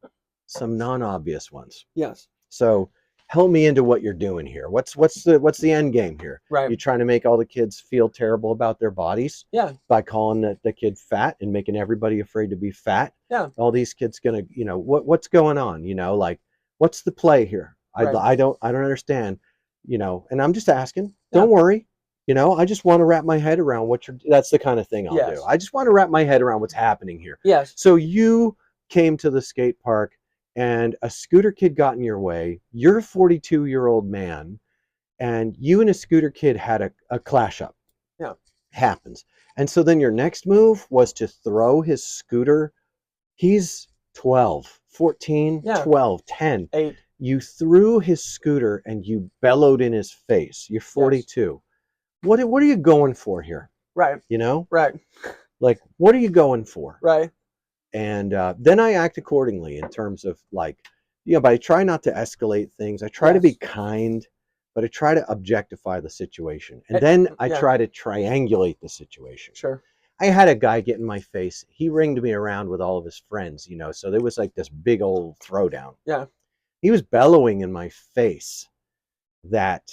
some non-obvious ones. Yes. So help me into what you're doing here. What's the end game here? Right. You trying to make all the kids feel terrible about their bodies? Yeah. By calling the kid fat and making everybody afraid to be fat? Yeah. All these kids gonna, what's going on? Like, what's the play here? Right. I don't understand. And I'm just asking. Don't worry. I just want to wrap my head around that's the kind of thing I'll do. I just want to wrap my head around what's happening here. Yes. So you came to the skate park and a scooter kid got in your way. You're a 42-year-old man and you and a scooter kid had a clash up. Yeah. Happens. And so then your next move was to throw his scooter. He's 12, 14, 12, 10. 8. You threw his scooter and you bellowed in his face. You're 42. Yes. What are you going for here? Right. Right. Like, what are you going for? Right. And then I act accordingly in terms of like, but I try not to escalate things. I try to be kind, but I try to objectify the situation. And then I try to triangulate the situation. Sure. I had a guy get in my face. He ringed me around with all of his friends, so there was like this big old throwdown. Yeah. He was bellowing in my face that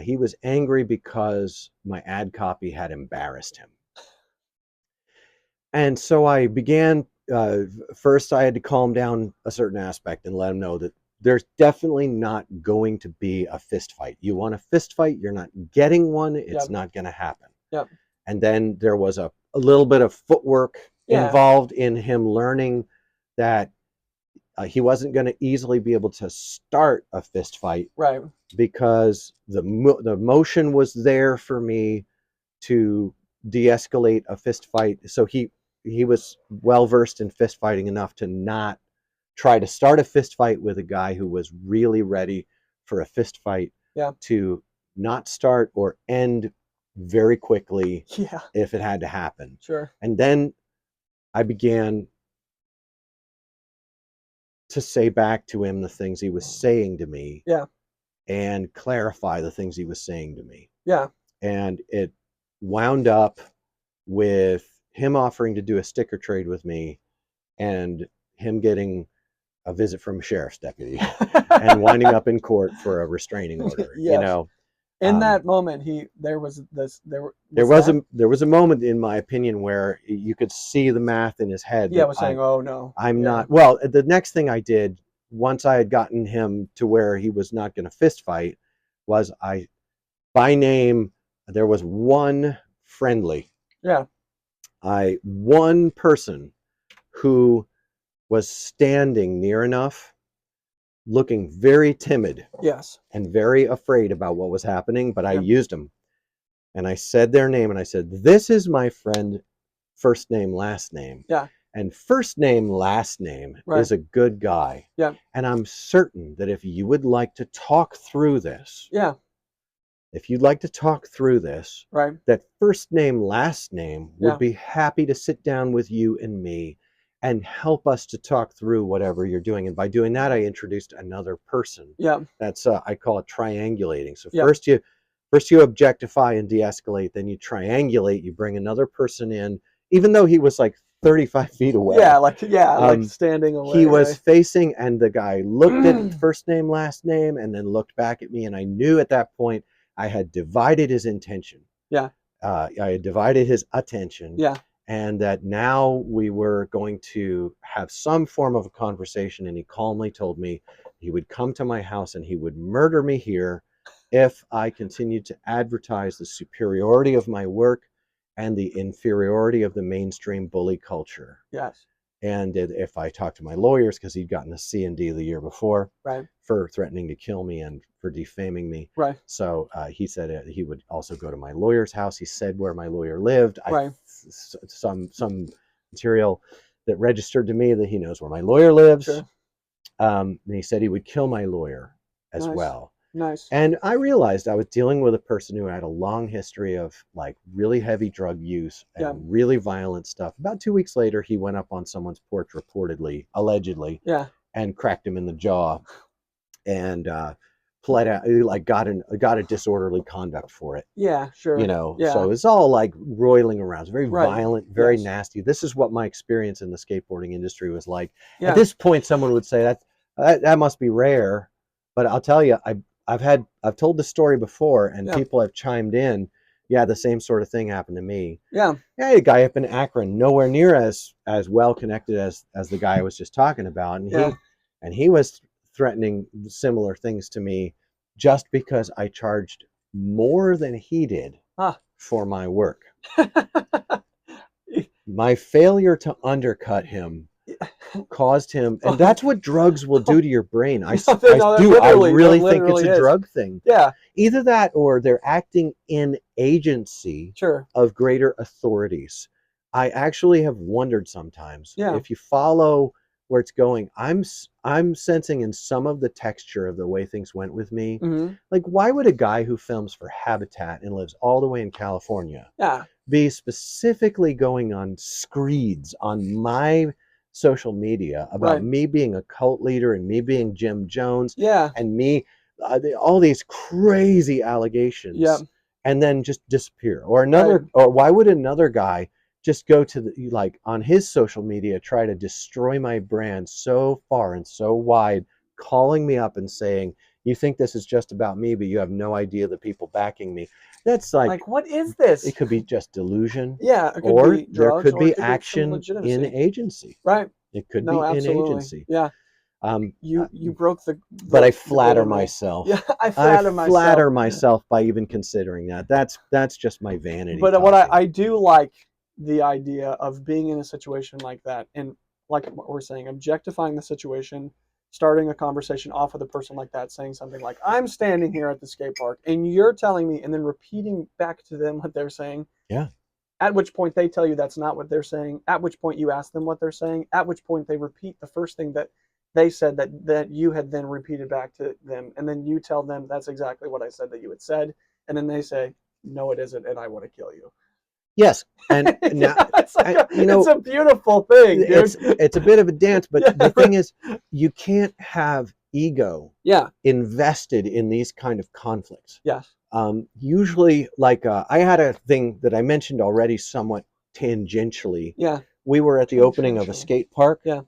he was angry because my ad copy had embarrassed him. And so I began, first I had to calm down a certain aspect and let him know that there's definitely not going to be a fist fight. You want a fist fight, you're not getting one, it's not going to happen. Yep. And then there was a little bit of footwork involved in him learning that he wasn't going to easily be able to start a fist fight. Right. Because the motion was there for me to de-escalate a fist fight. So he was well versed in fist fighting enough to not try to start a fist fight with a guy who was really ready for a fist fight. Yeah. To not start or end very quickly. Yeah. If it had to happen. Sure. And then I began to say back to him the things he was saying to me. Yeah. And clarify the things he was saying to me. Yeah. And it wound up with him offering to do a sticker trade with me and him getting a visit from a sheriff's deputy and winding up in court for a restraining order. Yes. In that moment, there was a moment, in my opinion, where you could see the math in his head. Yeah, I was saying, oh no. I'm not. Well, the next thing I did, once I had gotten him to where he was not going to fist fight, was by name, there was one friendly. Yeah. One person who was standing near enough, looking very timid. Yes. And very afraid about what was happening, but I used him. And I said their name and I said, this is my friend, first name, last name. Yeah. And first name, last name is a good guy. Yeah. And I'm certain that if you would like to talk through this. Yeah. If you'd like to talk through this. Right. That first name, last name would be happy to sit down with you and me and help us to talk through whatever you're doing. And by doing that, I introduced another person. Yeah. That's, I call it triangulating. So first you objectify and de-escalate, then you triangulate, you bring another person in, even though he was like 35 feet away. Yeah, like standing away. He was right? facing, and the guy looked at first name, last name, and then looked back at me, and I knew at that point I had divided his intention. Yeah. I had divided his attention. Yeah. And that now we were going to have some form of a conversation. And he calmly told me he would come to my house and he would murder me here if I continued to advertise the superiority of my work and the inferiority of the mainstream bully culture. Yes. And if I talked to my lawyers, because he'd gotten a C&D the year before, right, for threatening to kill me and for defaming me. right, So he said he would also go to my lawyer's house. He said where my lawyer lived. right. Some material that registered to me that he knows where my lawyer lives. Sure. And he said he would kill my lawyer as Nice. well. Nice. And I realized I was dealing with a person who had a long history of like really heavy drug use and Yeah. really violent stuff. About 2 weeks later, he went up on someone's porch, allegedly, Yeah. and cracked him in the jaw, and pled out, like got a disorderly conduct for it. Yeah, sure. You know, Yeah. so it's all like roiling around. It's very Right. violent, very Yes. nasty. This is what my experience in the skateboarding industry was like. Yeah. At this point, someone would say that must be rare, but I'll tell you, I've told the story before, and Yeah. people have chimed in. Yeah, the same sort of thing happened to me. Yeah. Yeah, a guy up in Akron, nowhere near as well connected as the guy I was just talking about, and Yeah. he was threatening similar things to me just because I charged more than he did for my work. My failure to undercut him caused him, and that's what drugs will do to your brain. I really think it's a drug thing. Yeah. Either that or they're acting in agency Sure. of greater authorities. I actually have wondered sometimes if you follow where it's going. I'm sensing in some of the texture of the way things went with me. Mm-hmm. Like, why would a guy who films for Habitat and lives all the way in California be specifically going on screeds on my social media about me being a cult leader and me being Jim Jones and me all these crazy allegations and then just disappear? Or why would another guy just go to the, like, on his social media, try to destroy my brand so far and so wide, calling me up and saying, you think this is just about me, but you have no idea the people backing me? That's like what is this? It could be just delusion. Yeah. It could or be drugs, there could be it action in agency. Right. It could No, be absolutely. in agency. Yeah. You broke the but I flatter myself. Yeah, I flatter myself by even considering that. That's just my vanity. But what I do like the idea of being in a situation like that, and like what we're saying, objectifying the situation, starting a conversation off with a person like that, saying something like, I'm standing here at the skate park and you're telling me, and then repeating back to them what they're saying. Yeah. At which point they tell you that's not what they're saying. At which point you ask them what they're saying. At which point they repeat the first thing that they said that you had then repeated back to them. And then you tell them that's exactly what I said that you had said. And then they say, no, it isn't, and I want to kill you. Yes. And now, it's a beautiful thing, dude. It's a bit of a dance, but the thing is, you can't have ego invested in these kind of conflicts. Yes. Usually, like I had a thing that I mentioned already somewhat tangentially. Yeah. We were at the opening of a skate park. Yeah.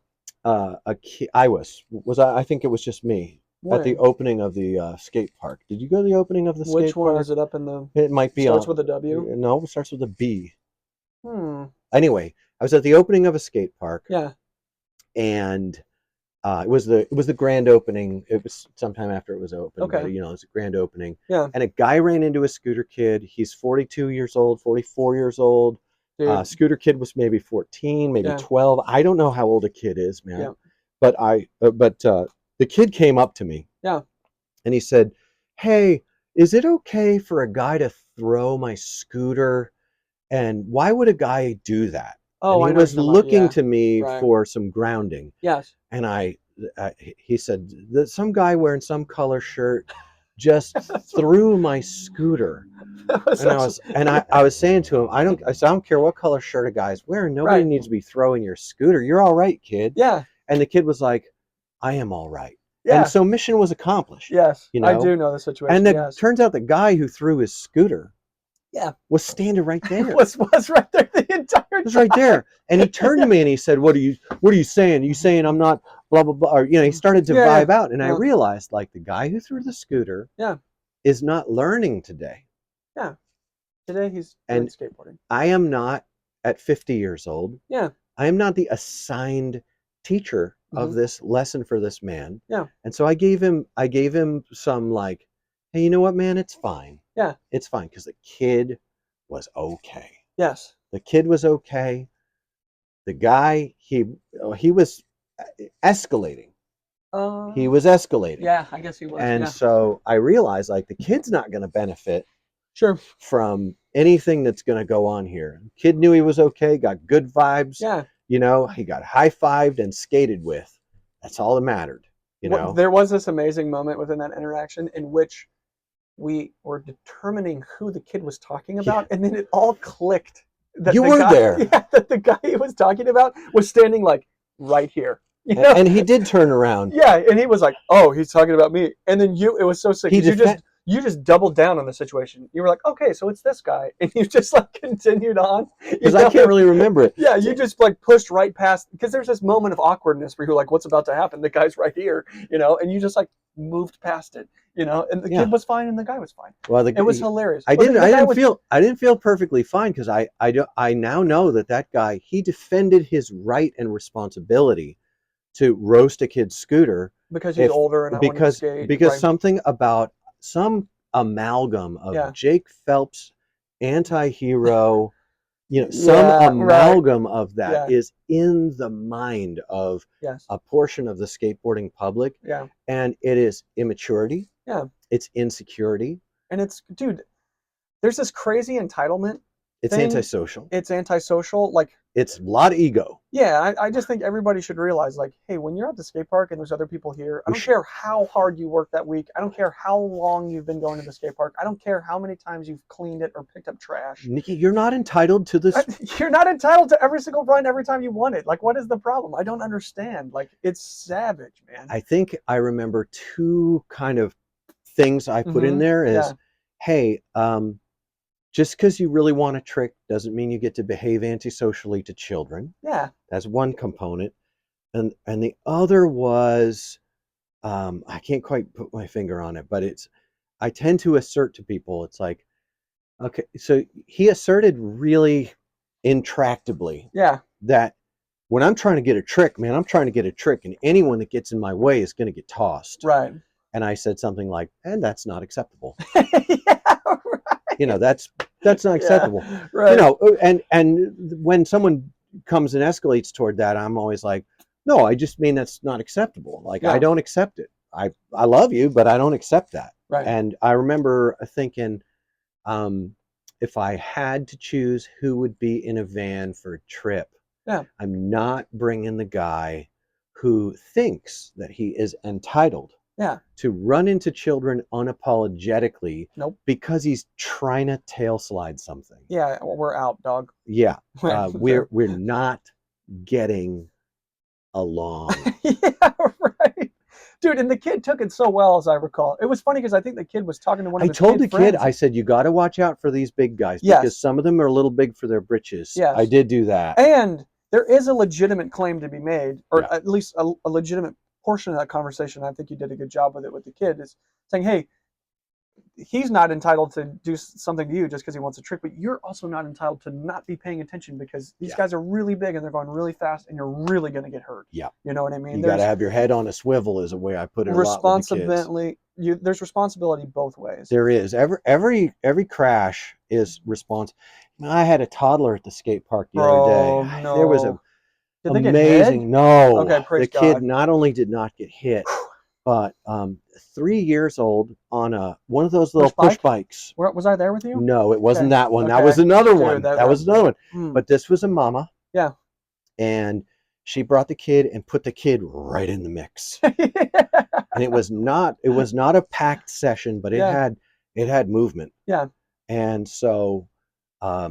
I think it was just me at the opening of the skate park. Did you go to the opening of the skate park? Which one is it up in the? It might be starts with a W. No, it starts with a B. Anyway, I was at the opening of a skate park. Yeah. And it was the grand opening. It was sometime after it was open. Okay. But, it was a grand opening. Yeah. And a guy ran into a scooter kid. He's 42 years old, 44 years old. Scooter kid was maybe 14, maybe 12. I don't know how old a kid is, man. Yeah. But the kid came up to me. Yeah. And he said, "Hey, is it okay for a guy to throw my scooter? And why would a guy do that?" Oh, and he was looking to me for some grounding. Yes. And he said that some guy wearing some color shirt just threw my scooter. And I was saying to him, I don't care what color shirt a guy's wearing. Nobody needs to be throwing your scooter. You're all right, kid. Yeah. And the kid was like, I am all right. Yeah. And so mission was accomplished. Yes. I do know the situation. And it turns out the guy who threw his scooter Yeah. was standing right there. was right there the entire It was right there. And he turned to me and he said, what are you saying? Are you saying I'm not blah, blah, blah? Or, he started to Yeah, vibe out. And I yeah. realized, like, the guy who threw the scooter Yeah. is not learning today. Yeah. Today he's doing And skateboarding. I am not, at 50 years old, Yeah. I am not the assigned teacher of Mhm. this lesson for this man. Yeah. And so I gave him some, like, hey, you know what, man? It's fine. Yeah. It's fine, because the kid was okay. Yes. The kid was okay. The guy, he was escalating. He was escalating. Yeah, I guess he was. And Yeah. so I realized, like, the kid's not going to benefit Sure. from anything that's going to go on here. The kid knew he was okay, got good vibes. Yeah. He got high-fived and skated with. That's all that mattered. There was this amazing moment within that interaction in which we were determining who the kid was talking about, and then it all clicked. That You the were guy, there. Yeah, that the guy he was talking about was standing like right here. And he did turn around. Yeah, and he was like, "Oh, he's talking about me." And then it was so sick. You just doubled down on the situation. You were like, "Okay, so it's this guy," and you just like continued on because I can't really remember it. Yeah, you just like pushed right past, because there's this moment of awkwardness where you're like, "What's about to happen?" The guy's right here, and you just like moved past it, and the kid was fine and the guy was fine. Well, it was hilarious. I didn't feel perfectly fine, because I now know that guy, he defended his right and responsibility to roast a kid's scooter because he's older and not wanting to skate. Because something about some amalgam of Jake Phelps, anti-hero, some amalgam of that is in the mind of a portion of the skateboarding public. Yeah. And it is immaturity. Yeah. It's insecurity. And dude, there's this crazy entitlement. It's antisocial. It's antisocial. Like, it's a lot of ego. Yeah, I just think everybody should realize, like, hey, when you're at the skate park and there's other people here, I don't care how hard you work that week. I don't care how long you've been going to the skate park. I don't care how many times you've cleaned it or picked up trash. Nikki, you're not entitled to this. You're not entitled to every single run every time you want it. Like, what is the problem? I don't understand. Like, it's savage, man. I think I remember two kind of things I put in there is, hey, just because you really want a trick doesn't mean you get to behave antisocially to children. Yeah. That's one component. And the other was, I can't quite put my finger on it, but I tend to assert to people, it's like, okay, so he asserted really intractably that when I'm trying to get a trick, man, I'm trying to get a trick, and anyone that gets in my way is going to get tossed. Right. And I said something like, and that's not acceptable. Right. That's not acceptable. Right. And when someone comes and escalates toward that, I'm always like, no, I just mean that's not acceptable. Like, I don't accept it. I love you, but I don't accept that. Right. And I remember thinking, if I had to choose who would be in a van for a trip, I'm not bringing the guy who thinks that he is entitled to run into children unapologetically because he's trying to tail slide something. Yeah, we're out, dog. Yeah, we're not getting along. Yeah, right. Dude, and the kid took it so well, as I recall. It was funny because I think the kid was talking to one of his I told the friends. kid, I said, you got to watch out for these big guys because some of them are a little big for their britches. Yes. I did do that. And there is a legitimate claim to be made, or at least a legitimate portion of that conversation. I think you did a good job with it with the kid, is saying, hey, he's not entitled to do something to you just because he wants a trick, but you're also not entitled to not be paying attention because these guys are really big and they're going really fast and you're really going to get hurt. Yeah. You know what I mean? You got to have your head on a swivel is the way I put it. Responsibility. There's responsibility both ways. There is. Every crash is responsible. I had a toddler at the skate park the other day. No. There was Did they amazing. Get no. Okay, praise the kid not only did not get hit, but 3 years old on one of those little push bikes. Was I there with you? No, it wasn't that one. That was another one. That was another one. But this was a mama. Yeah. And she brought the kid and put the kid right in the mix. And it was not a packed session, but it had movement. Yeah. And so I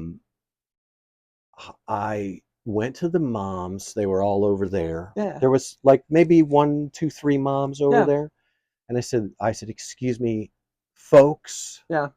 went to the moms. They were all over there. Yeah. There was like maybe 1, 2, 3 moms over there. And I said, excuse me, folks. Yeah.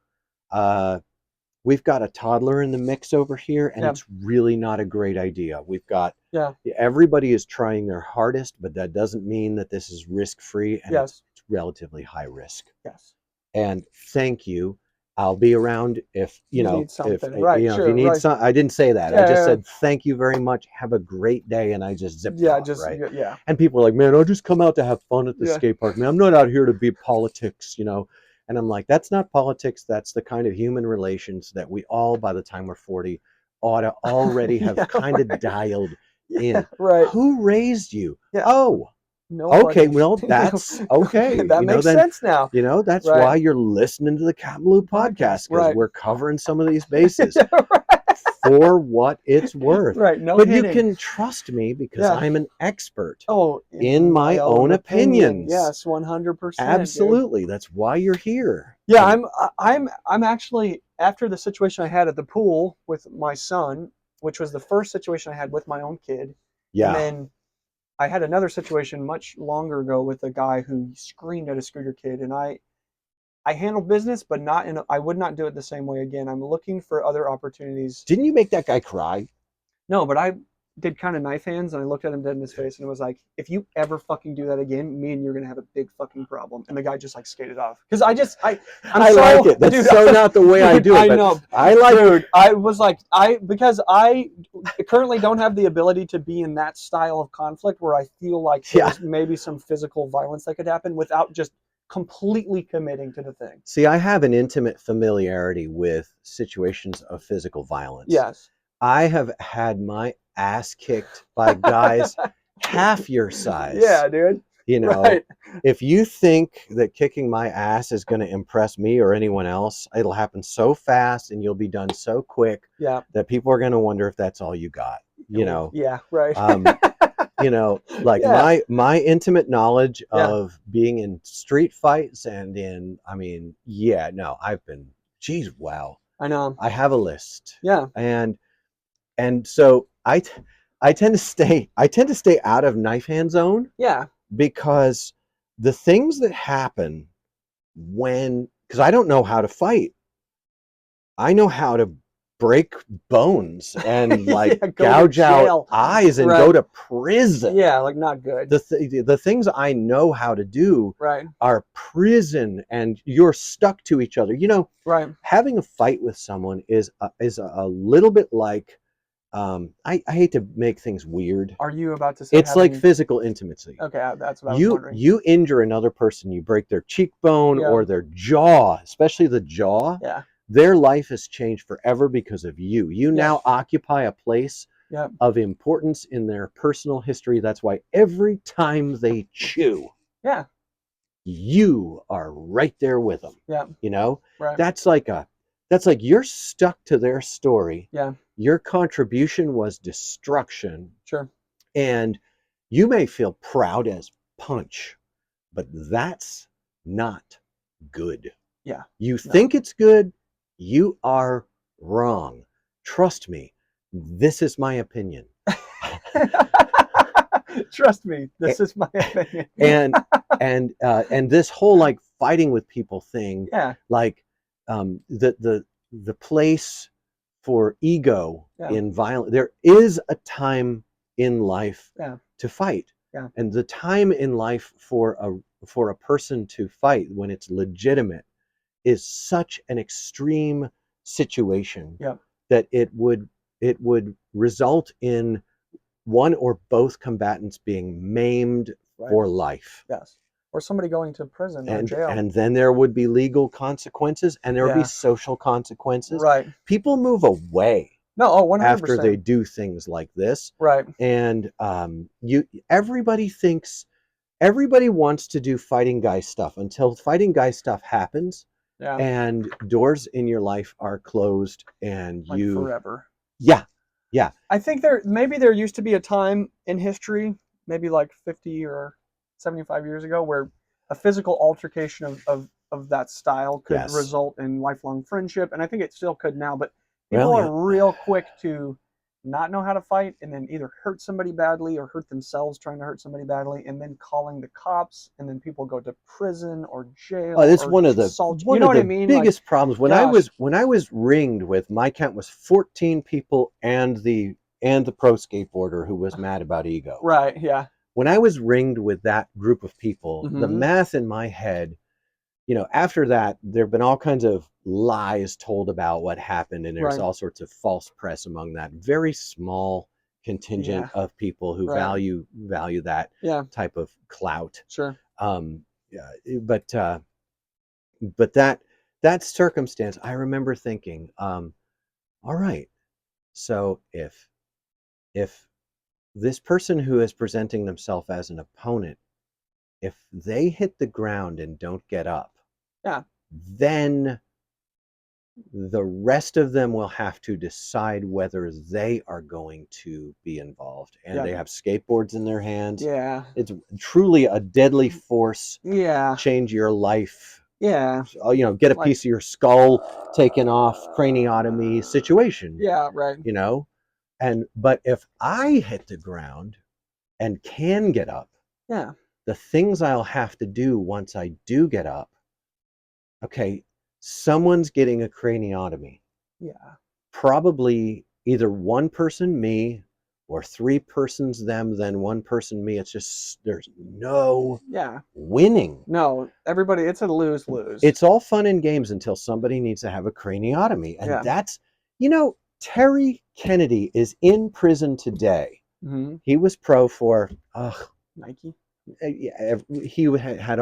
we've got a toddler in the mix over here, and Yeah. it's really not a great idea. We've got Yeah. everybody is trying their hardest, but that doesn't mean that this is risk-free, and Yes. it's relatively high risk. Yes. And thank you. I'll be around if You need if something. Right. if Sure. you need Right. some. I didn't say that. I Yeah. just said thank you very much. Have a great day, and I just zipped Yeah. off. Just Right. yeah. And people are like, man, I'll just come out to have fun at the Yeah. skate park. Man, I'm not out here to be politics, And I'm like, that's not politics. That's the kind of human relations that we all, by the time we're 40, ought to already have Yeah, kind of right. dialed Yeah. in. Right. Who raised you? Yeah. Oh, Nobody. okay. Well, that's okay. That makes Then, sense now. that's Right. why you're listening to the CapmLew podcast, because Right. we're covering some of these bases Yeah, right. for what it's worth. Right. No But hitting. you can trust me because Yeah. I'm an expert Oh, in my own opinions. Yes, 100%. Absolutely. That's why you're here. Yeah, I'm actually, after the situation I had at the pool with my son, which was the first situation I had with my own kid. Yeah. And then I had another situation much longer ago with a guy who screamed at a scooter kid, and I handled business, but I would not do it the same way again. I'm looking for other opportunities. Didn't you make that guy cry? No, but I did kind of knife hands, and I looked at him dead in his face, and it was like, if you ever fucking do that again, me and you're gonna have a big fucking problem. And the guy just like skated off. Because I'm I like it. That's so not the way I do it. I but know. I like Dude, I was like, because I currently don't have the ability to be in that style of conflict where I feel like there's maybe some physical violence that could happen without just completely committing to the thing. See, I have an intimate familiarity with situations of physical violence. Yes. I have had my ass kicked by guys half your size. Yeah, dude. Right. If you think that kicking my ass is going to impress me or anyone else, it'll happen so fast and you'll be done so quick that people are going to wonder if that's all you got. Yeah, right. My intimate knowledge of being in street fights and I've been, geez, wow. I know. I have a list. Yeah. And so I tend to stay out of knife hand zone. Yeah. Because the things that happen because I don't know how to fight. I know how to break bones and gouge out eyes and go to prison. Yeah, like not good. The things I know how to do are prison, and you're stuck to each other. Having a fight with someone is a little bit like, I hate to make things weird. Are you about to say it's like physical intimacy? Okay, that's what I was wondering. You injure another person, you break their cheekbone or their jaw, especially the jaw. Yeah. Their life has changed forever because of you. You now occupy a place of importance in their personal history. That's why every time they chew, you are right there with them. Yeah. Right. That's like you're stuck to their story. Yeah. Your contribution was destruction. Sure. And you may feel proud as punch, but that's not good. Yeah. You think it's good, you are wrong. Trust me, this is my opinion. Trust me, this is my opinion. and this whole fighting with people thing, the place for ego in violence. There is a time in life to fight, and the time in life for a person to fight when it's legitimate is such an extreme situation that it would result in one or both combatants being maimed for life. Yes. Or somebody going to prison or jail. And then there would be legal consequences, and there would be social consequences. Right. People move away. No, 100%. After they do things like this. Right. And everybody wants to do fighting guy stuff until fighting guy stuff happens. Yeah. And doors in your life are closed and forever. Yeah. Yeah. I think maybe there used to be a time in history, maybe like 50 or 75 years ago, where a physical altercation of that style could result in lifelong friendship. And I think it still could now, but people are real quick to not know how to fight and then either hurt somebody badly or hurt themselves trying to hurt somebody badly, and then calling the cops, and then people go to prison or jail Oh, it's or assault. You one know of what I the mean? Like, biggest problems. gosh, When I was ringed with, my count was 14 people and the pro skateboarder who was mad about ego. right? Yeah. When I was ringed with that group of people, the Mm-hmm. math in my head, after that, there have been all kinds of lies told about what happened, and there's Right. all sorts of false press among that very small contingent Yeah. of people who Right. value that Yeah. type of clout. Sure. Yeah, but that circumstance, I remember thinking, all right, so if this person who is presenting themselves as an opponent, if they hit the ground and don't get up, Yeah. then the rest of them will have to decide whether they are going to be involved. And Yeah. they have skateboards in their hands. Yeah. It's truly a deadly force, Yeah. change your life, Yeah. get a Like, piece of your skull taken off, craniotomy situation, yeah. Right. but if I hit the ground and can get up, Yeah. the things I'll have to do once I do get up, okay, someone's getting a craniotomy. Yeah. Probably either one person, me, or three persons, them, then one person, me. It's just, there's no Yeah. winning. No, everybody, it's a lose-lose. It's all fun and games until somebody needs to have a craniotomy. And Yeah. that's, Terry Kennedy is in prison today. Mm-hmm. He was pro for, Nike he had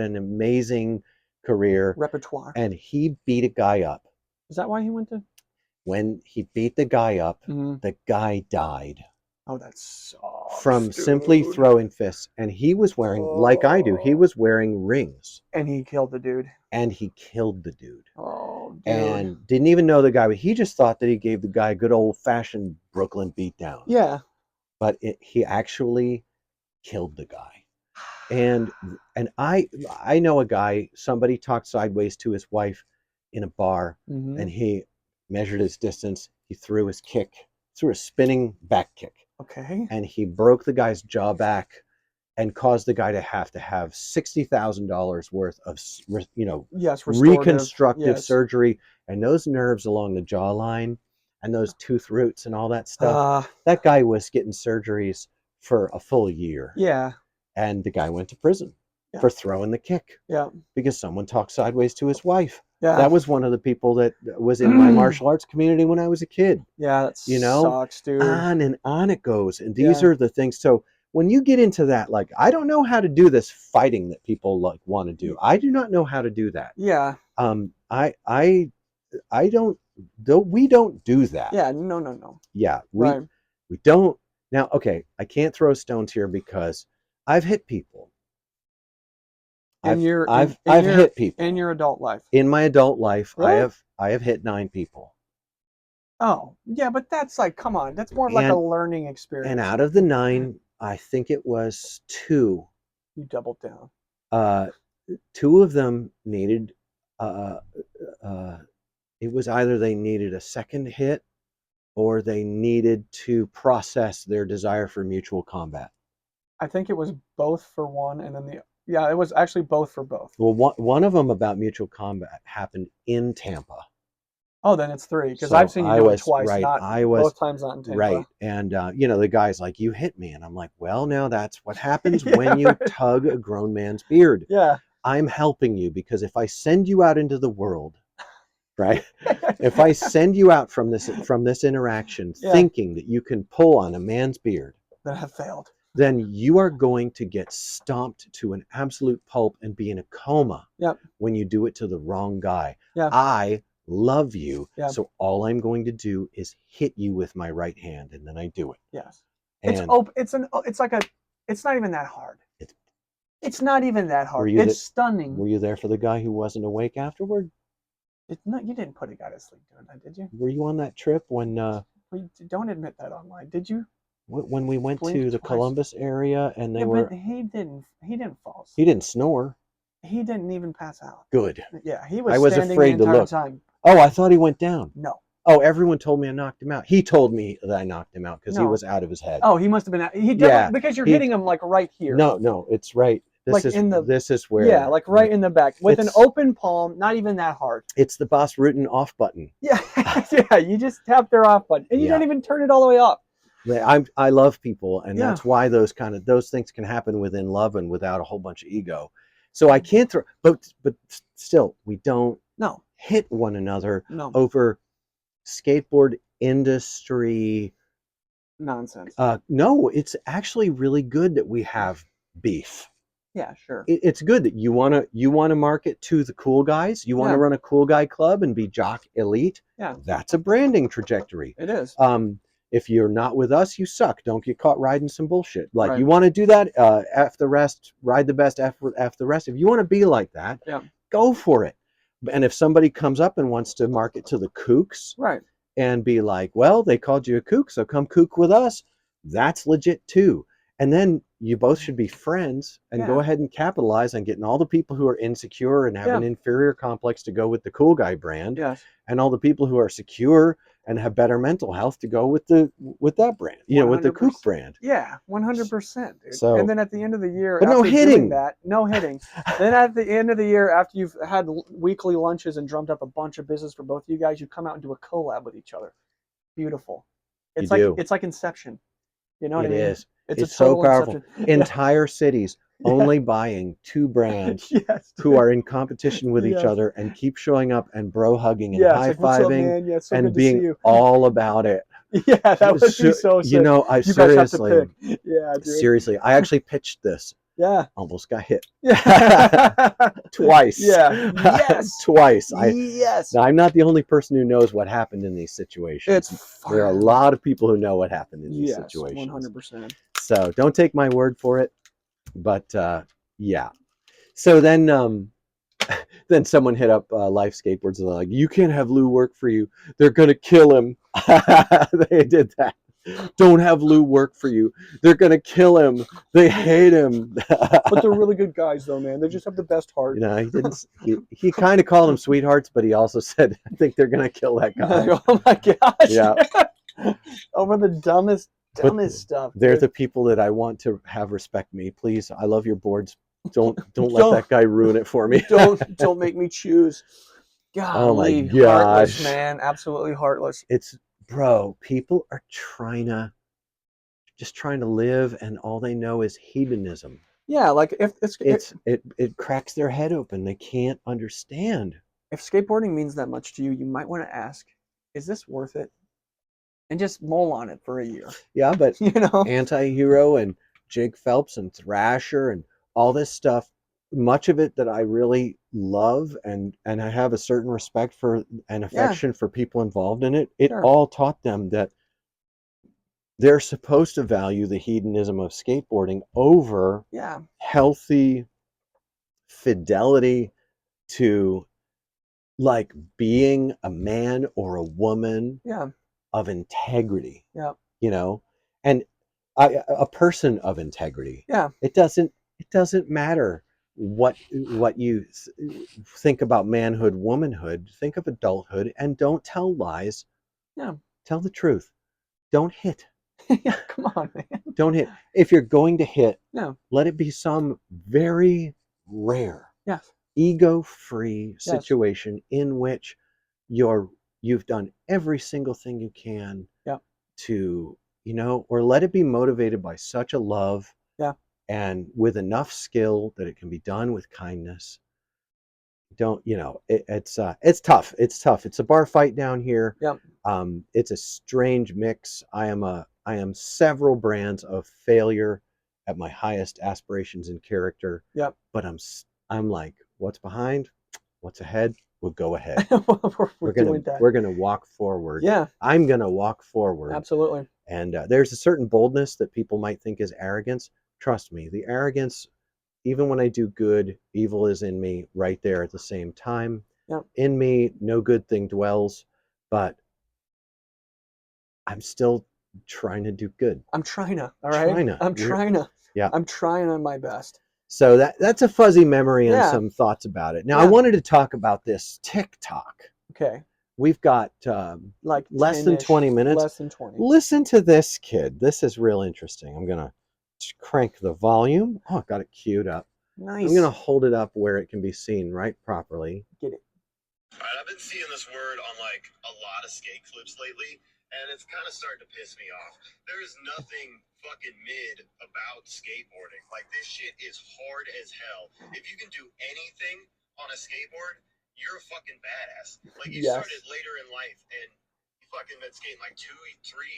an amazing career, repertoire. and he beat a guy up. Is that why he went to? When he beat the guy up, Mm-hmm. the guy died Oh, that sucks, from simply dude. throwing fists. And he was wearing, like I do, he was wearing rings. And he killed the dude. And he killed the dude. Oh, dude. And didn't even know the guy. He just thought that he gave the guy a good old-fashioned Brooklyn beatdown. Yeah. But he actually killed the guy. And I know a guy, somebody talked sideways to his wife in a bar, Mm-hmm. and he measured his distance. He threw a spinning back kick. Okay. And he broke the guy's jaw back and caused the guy to have $60,000 worth of, Yes, reconstructive yes. surgery. And those nerves along the jawline and those tooth roots and all that stuff, that guy was getting surgeries for a full year. Yeah. And the guy went to prison for throwing the kick. Yeah. Because someone talked sideways to his wife. Yeah. That was one of the people that was in my martial arts community when I was a kid. Yeah, that sucks, dude. On and on it goes. And these are the things. So when you get into that, like, I don't know how to do this fighting that people like want to do. I do not know how to do that. Yeah. I don't. Though we don't do that. Yeah. No. Yeah. We don't. Now, okay, I can't throw stones here because I've hit people. I've hit people in your adult life. In my adult life, really? I have hit 9 people. Oh, yeah, but that's like, come on, that's more of like a learning experience. And out of the 9, I think it was 2. You doubled down. 2 of them needed. It was either they needed a second hit, or they needed to process their desire for mutual combat. I think it was both for one, and then it was actually both for both. Well, one of them about mutual combat happened in Tampa. Oh, then it's 3, because I've seen you do it twice. Right, both times not in Tampa. Right, and the guy's like, "You hit me," and I'm like, "Well, now that's what happens when you tug a grown man's beard." Yeah, I'm helping you, because if I send you out into the world, right? If I send you out from this interaction thinking that you can pull on a man's beard, then have failed. Then you are going to get stomped to an absolute pulp and be in a coma when you do it to the wrong guy. Yeah. I love you, so all I'm going to do is hit you with my right hand, and then I do it. Yes. And it's not even that hard. It's not even that hard. It's stunning. Were you there for the guy who wasn't awake afterward? No, you didn't put a guy to sleep doing that, did you? Were you on that trip when? Don't admit that online. Did you? When we went to the Columbus area and but he didn't fall asleep. He didn't snore. He didn't even pass out. Good. Yeah, he was. I was standing afraid the entire to look. time. Oh, I thought he went down. No. Oh, everyone told me I knocked him out. He told me that I knocked him out because he No. was out of his head. Oh, he must have been. He definitely Yeah, because you're he. hitting him like right here. No, it's right. Like in the This is where. yeah, like right in the back with an It's open palm, not even that hard. it's the boss rootin' off button. Yeah, yeah. You just tap their off button, and you Yeah. don't even turn it all the way up. I love people, and Yeah. that's why those things can happen within love and without a whole bunch of ego. So I can't throw, but still, we don't No, hit one another no over skateboard industry nonsense. no, it's actually really good that we have beef. Yeah, sure. It's good that you wanna market to the cool guys. You want to Yeah. run a cool guy club and be jock elite. Yeah, That's a branding trajectory. it is. If you're not with us, you suck. Don't get caught riding some bullshit. Like Right. you want to do that, F the rest, ride the best, F the rest. If you want to be like that, Yeah. go for it. And if somebody comes up and wants to market to the kooks Right. and be like, well, they called you a kook, so come kook with us, that's legit too. And then you both should be friends and go Yeah. ahead and capitalize on getting all the people who are insecure and have Yeah. an inferior complex to go with the cool guy brand, Yes. and all the people who are secure and have better mental health to go with that brand, with the kook 100%. brand. Yeah, 100%, dude. So, And then at the end of the year, but no after hitting. doing that, no hitting. Then at the end of the year, after you've had weekly lunches and drummed up a bunch of business for both of you guys, you come out and do a collab with each other. Beautiful. It's like Inception. You know what I mean? Is. It's a so total powerful. Inception. Entire cities only buying two brands Yes, who are in competition with each Yes. other and keep showing up and bro hugging and Yeah, high it's like, what's up, fiving man? Yeah, it's so and good to see being you. all about it. Yeah, that would be so sick. You know, I You guys seriously, have to pick. Yeah, dude. seriously, I actually pitched this. Yeah. Almost got hit Yeah. twice. Yeah. Yes. Twice. Yes. Now, I'm not the only person who knows what happened in these situations. There are a lot of people who know what happened in these situations. 100%. So don't take my word for it. But yeah. So then then someone hit up Life Skateboards and they're like, you can't have Lou work for you. They're going to kill him. They did that. Don't have Lou work for you. They're going to kill him. They hate him. But they're really good guys, though, man. They just have the best heart. He didn't. He kind of called them sweethearts, but he also said, I think they're going to kill that guy. Oh, my gosh. Yeah. Over the dumbest stuff. They're the people that I want to have respect me. Please, I love your boards. Don't let that guy ruin it for me. don't make me choose. Golly, oh my gosh, heartless, man. Absolutely heartless. Bro, people are just trying to live, and all they know is hedonism. Yeah, like if it cracks their head open. They can't understand. If skateboarding means that much to you, you might want to ask, is this worth it? And just mull on it for a year. Yeah, but Anti-Hero and Jake Phelps and Thrasher and all this stuff, much of it that I really love and I have a certain respect for and affection for people involved in it. It all taught them that they're supposed to value the hedonism of skateboarding over healthy fidelity to like being a man or a woman of integrity. And a person of integrity. It doesn't matter what you think about manhood, womanhood. Think of adulthood and don't tell lies. Tell the truth. Don't hit. Come on, man. Don't hit. If you're going to hit, let it be some very rare, ego-free situation in which you've done every single thing you can to, or let it be motivated by such a love and with enough skill that it can be done with kindness. Don't, it's tough. It's tough. It's a bar fight down here. It's a strange mix. I am several brands of failure at my highest aspirations and character. But I'm like, what's behind? What's ahead? We'll go ahead. We're gonna walk forward. I'm gonna walk forward. Absolutely. And there's a certain boldness that people might think is arrogance. Trust me, the arrogance, even when I do good, evil is in me right there at the same time. In me, no good thing dwells, but I'm still trying to do good. I'm trying to, all right? I'm trying to. Yeah. I'm trying on my best. So that's a fuzzy memory and some thoughts about it. Now, I wanted to talk about this TikTok. Okay. We've got like less than 10-ish, 20 minutes. Less than 20. Listen to this kid. This is real interesting. I'm going to crank the volume. Oh, I've got it queued up. Nice. I'm going to hold it up where it can be seen right properly. Get it. All right, I've been seeing this word on like a lot of skate clips lately, and it's kind of starting to piss me off. There is nothing fucking mid about skateboarding. Like, this shit is hard as hell. If you can do anything on a skateboard, you're a fucking badass. Like, you started later in life, and you fucking been skating like 2-3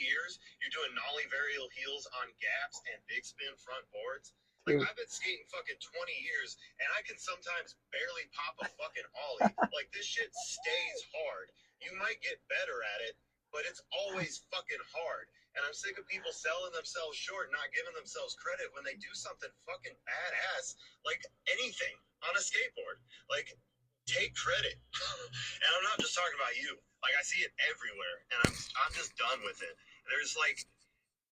years. You're doing nollie varial heels on gaps and big spin front boards. Like, I've been skating fucking 20 years, and I can sometimes barely pop a fucking ollie. Like, this shit stays hard. You might get better at it, but it's always fucking hard. And I'm sick of people selling themselves short, not giving themselves credit when they do something fucking badass, like anything on a skateboard. Like, take credit. And I'm not just talking about you. Like, I see it everywhere, and I'm just done with it. There's like,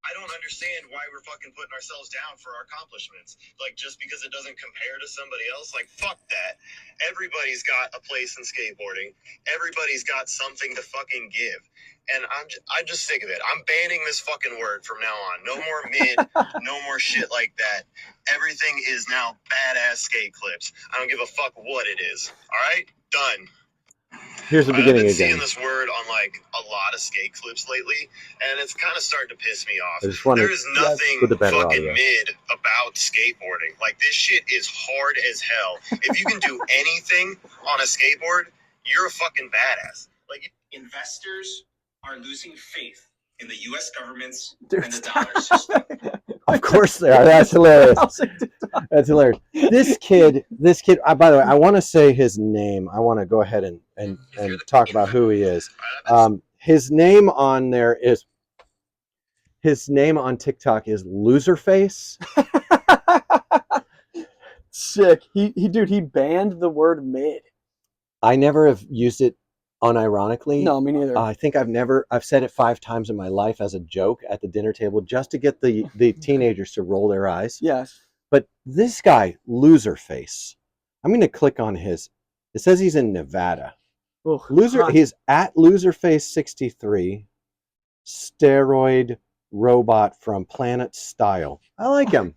I don't understand why we're fucking putting ourselves down for our accomplishments. Like, just because it doesn't compare to somebody else, like, fuck that. Everybody's got a place in skateboarding. Everybody's got something to fucking give. And I'm just sick of it. I'm banning this fucking word from now on. No more mid, no more shit like that. Everything is now badass skate clips. I don't give a fuck what it is. All right? Done. Here's the beginning again. I've been seeing this word on like a lot of skate clips lately, and it's kind of starting to piss me off. There is nothing fucking mid about skateboarding. Like, this shit is hard as hell. If you can do anything on a skateboard, you're a fucking badass. Like, investors are losing faith in the U.S. government's and the dollar system. Of course they are. That's hilarious. That's hilarious. This kid, by the way, I want to say his name. I want to go ahead and talk about who he is. His name on TikTok is Loserface. Sick. He banned the word mid. I never have used it unironically. No, me neither. I think I've said it 5 times in my life as a joke at the dinner table just to get the teenagers to roll their eyes. Yes. But this guy, Loserface, I'm going to click on it says he's in Nevada. He's at Loserface63, steroid robot from Planet Style. I like him.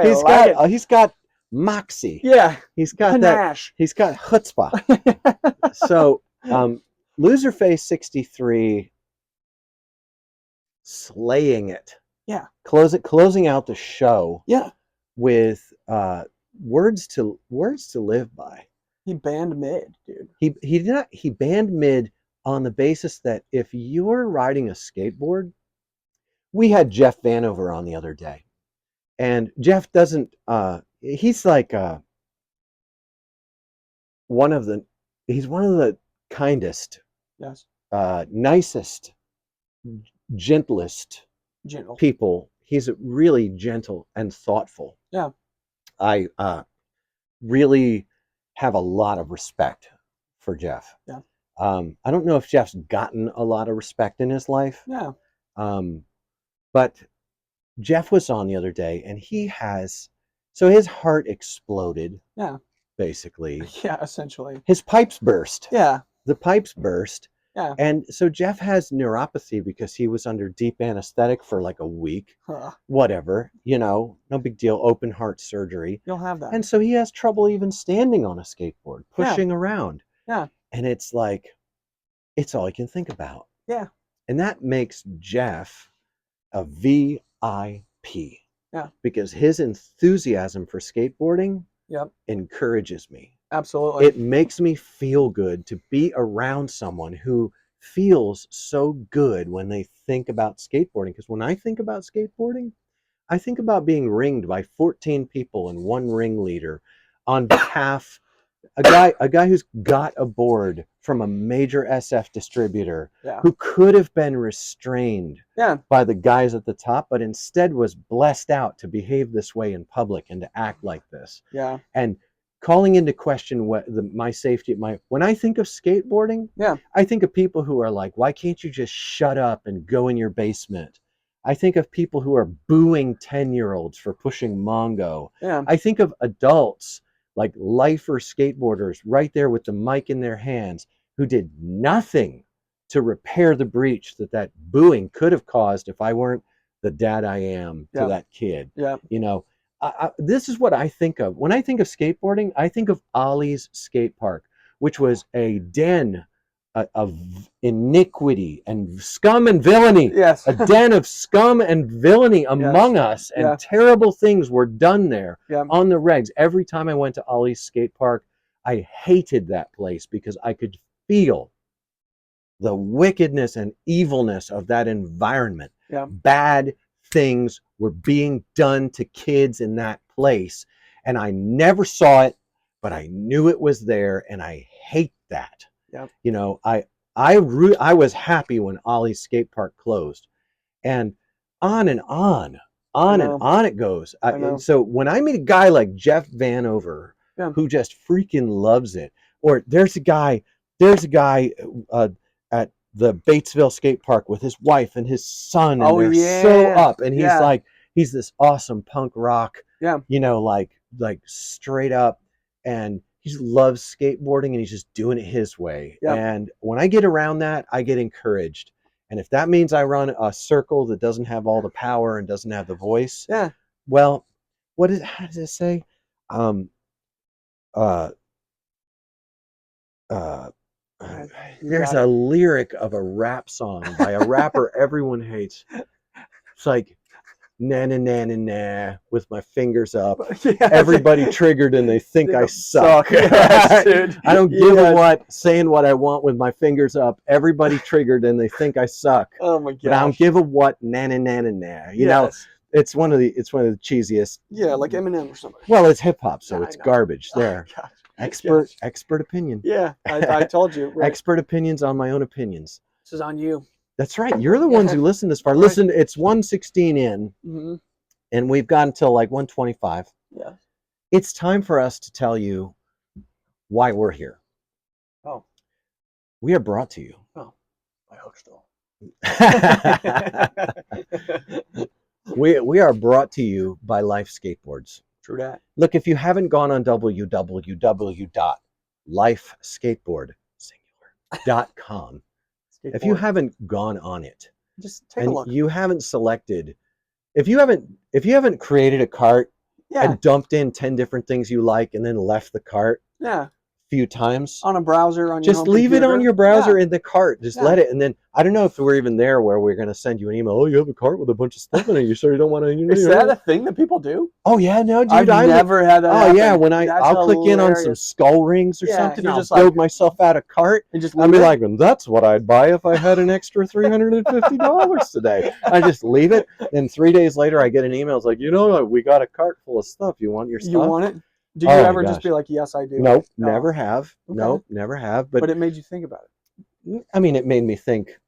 He's got moxie. Yeah. He's got panache. He's got chutzpah. So, Loserface63 slaying it. Yeah. Closing out the show. Yeah. With words to live by. He banned mid, dude. He banned mid on the basis that if you're riding a skateboard, we had Jeff Vanover on the other day, and Jeff doesn't. He's like one of the kindest, yes, nicest, gentlest people. He's really gentle and thoughtful. Yeah. I really have a lot of respect for Jeff. Yeah. I don't know if Jeff's gotten a lot of respect in his life. Yeah. But Jeff was on the other day, and so his heart exploded. Yeah. Basically. Yeah, essentially. His pipes burst. Yeah. The pipes burst. Yeah. And so Jeff has neuropathy because he was under deep anesthetic for like a week. Whatever, no big deal. Open heart surgery. You'll have that. And so he has trouble even standing on a skateboard, pushing around. Yeah. And it's like, it's all he can think about. Yeah. And that makes Jeff a VIP. Yeah. Because his enthusiasm for skateboarding encourages me. Absolutely. It makes me feel good to be around someone who feels so good when they think about skateboarding. Because when I think about skateboarding, I think about being ringed by 14 people and one ringleader on behalf, a guy who's got a board from a major SF distributor who could have been restrained by the guys at the top, but instead was blessed out to behave this way in public and to act like this. Yeah. And calling into question my safety. When I think of skateboarding, I think of people who are like, why can't you just shut up and go in your basement? I think of people who are booing 10-year-olds for pushing Mongo. Yeah. I think of adults, like lifer skateboarders right there with the mic in their hands, who did nothing to repair the breach that booing could have caused if I weren't the dad I am to that kid. Yeah. You know, this is what I think of. When I think of skateboarding, I think of Ollie's skate park, which was a den of iniquity and scum and villainy. Yes. A den of scum and villainy among us, and Yeah. terrible things were done there Yeah. on the regs. Every time I went to Ollie's skate park, I hated that place because I could feel the wickedness and evilness of that environment. Yeah. Bad things were being done to kids in that place, and I never saw it, but I knew it was there, and I hate that. Yep. You know, I was happy when Ollie's skate park closed, and on and on it goes. And so when I meet a guy like Jeff Vanover, who just freaking loves it, or there's a guy at the Batesville skate park with his wife and his son, and they're so up, and he's like, he's this awesome punk rock, you know, like straight up, and he loves skateboarding, and he's just doing it his way. And when I get around that, I get encouraged. And if that means I run a circle that doesn't have all the power and doesn't have the voice, well, how does it say? There's a lyric of a rap song by a rapper everyone hates. It's like, na na na na na, with my fingers up. Everybody triggered and they think I suck. Yes, dude. I don't give a what, saying what I want with my fingers up. Everybody triggered and they think I suck. Oh my god! But I don't give a what, na na na na na. You know, it's one of the cheesiest. Yeah, like Eminem or something. Well, it's hip hop, so it's garbage. There. Oh, Expert opinion. Yeah, I told you. Right. Expert opinions on my own opinions. This is on you. That's right. You're the ones who listen this far. Right. Listen, it's 1:16 in, and we've got until like 1:25. Yeah. It's time for us to tell you why we're here. Oh. We are brought to you. Oh. By Hookstall. We are brought to you by Life Skateboards. True that. Look, if you haven't gone on www.lifeskateboard.com, if you haven't gone on it, just take a look. You haven't selected, if you haven't created a cart and dumped in 10 different things you like and then left the cart a few times on a browser, on your just leave it on your browser in the cart. Just let it, and then I don't know if we're even there where we're going to send you an email. Oh, you have a cart with a bunch of stuff in it. You sure you don't want to? Is that a thing that people do? Oh yeah, no, dude. I've never had that. Oh happen. Yeah, when I'll click in on some skull rings or something, I'll build myself out a cart and just I'll be like, that's what I'd buy if I had an extra $350 today. I just leave it, and 3 days later I get an email. It's like, we got a cart full of stuff. You want your stuff? You want it? Do you ever just be like, yes, I do? Nope, never have. Okay. Nope, never have. But it made you think about it. I mean, it made me think,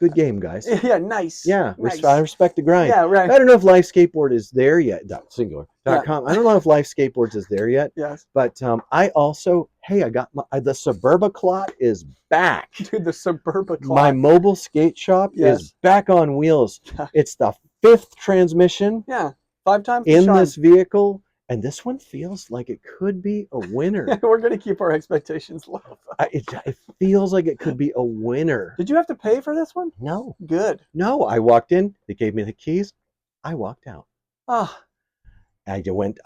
good game, guys. Yeah, nice. Yeah, nice. I respect the grind. Yeah, right. I don't know if Life Skateboard is there yet. Singular.com. I don't know if Life Skateboards is there yet. Yes. But I also, I got the Suburba Clot is back. Dude, the Suburba Clot. My mobile skate shop is back on wheels. It's the 5th transmission. Yeah, 5 times in this vehicle. And this one feels like it could be a winner. We're going to keep our expectations low. It feels like it could be a winner. Did you have to pay for this one? No. Good. No, I walked in. They gave me the keys. I walked out. Oh. I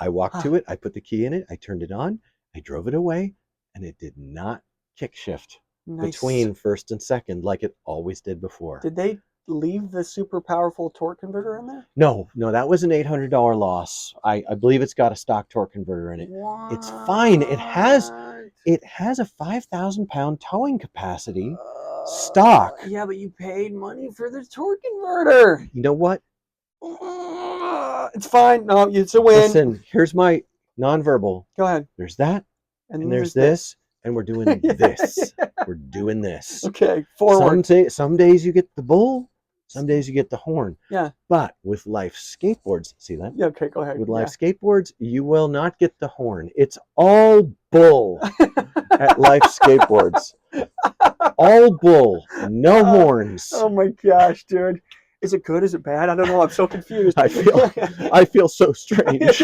walked to it. I put the key in it. I turned it on. I drove it away. And it did not kick shift between first and second like it always did before. Did they leave the super powerful torque converter in there? No, that was an $800 loss. I believe it's got a stock torque converter in it. What? It's fine. It has a 5,000 pound towing capacity stock. Yeah, but you paid money for the torque converter. You know what? It's fine. No, it's a win. Listen, here's my nonverbal. Go ahead. There's that, and there's this. And we're doing this. We're doing this. Okay, forward. Some days you get the bull, some days you get the horn. Yeah. But with Life Skateboards, see that? Yeah, okay, go ahead. With Life Skateboards, you will not get the horn. It's all bull at Life Skateboards. All bull, no horns. Oh my gosh, dude. Is it good? Is it bad? I don't know. I'm so confused. I feel so strange.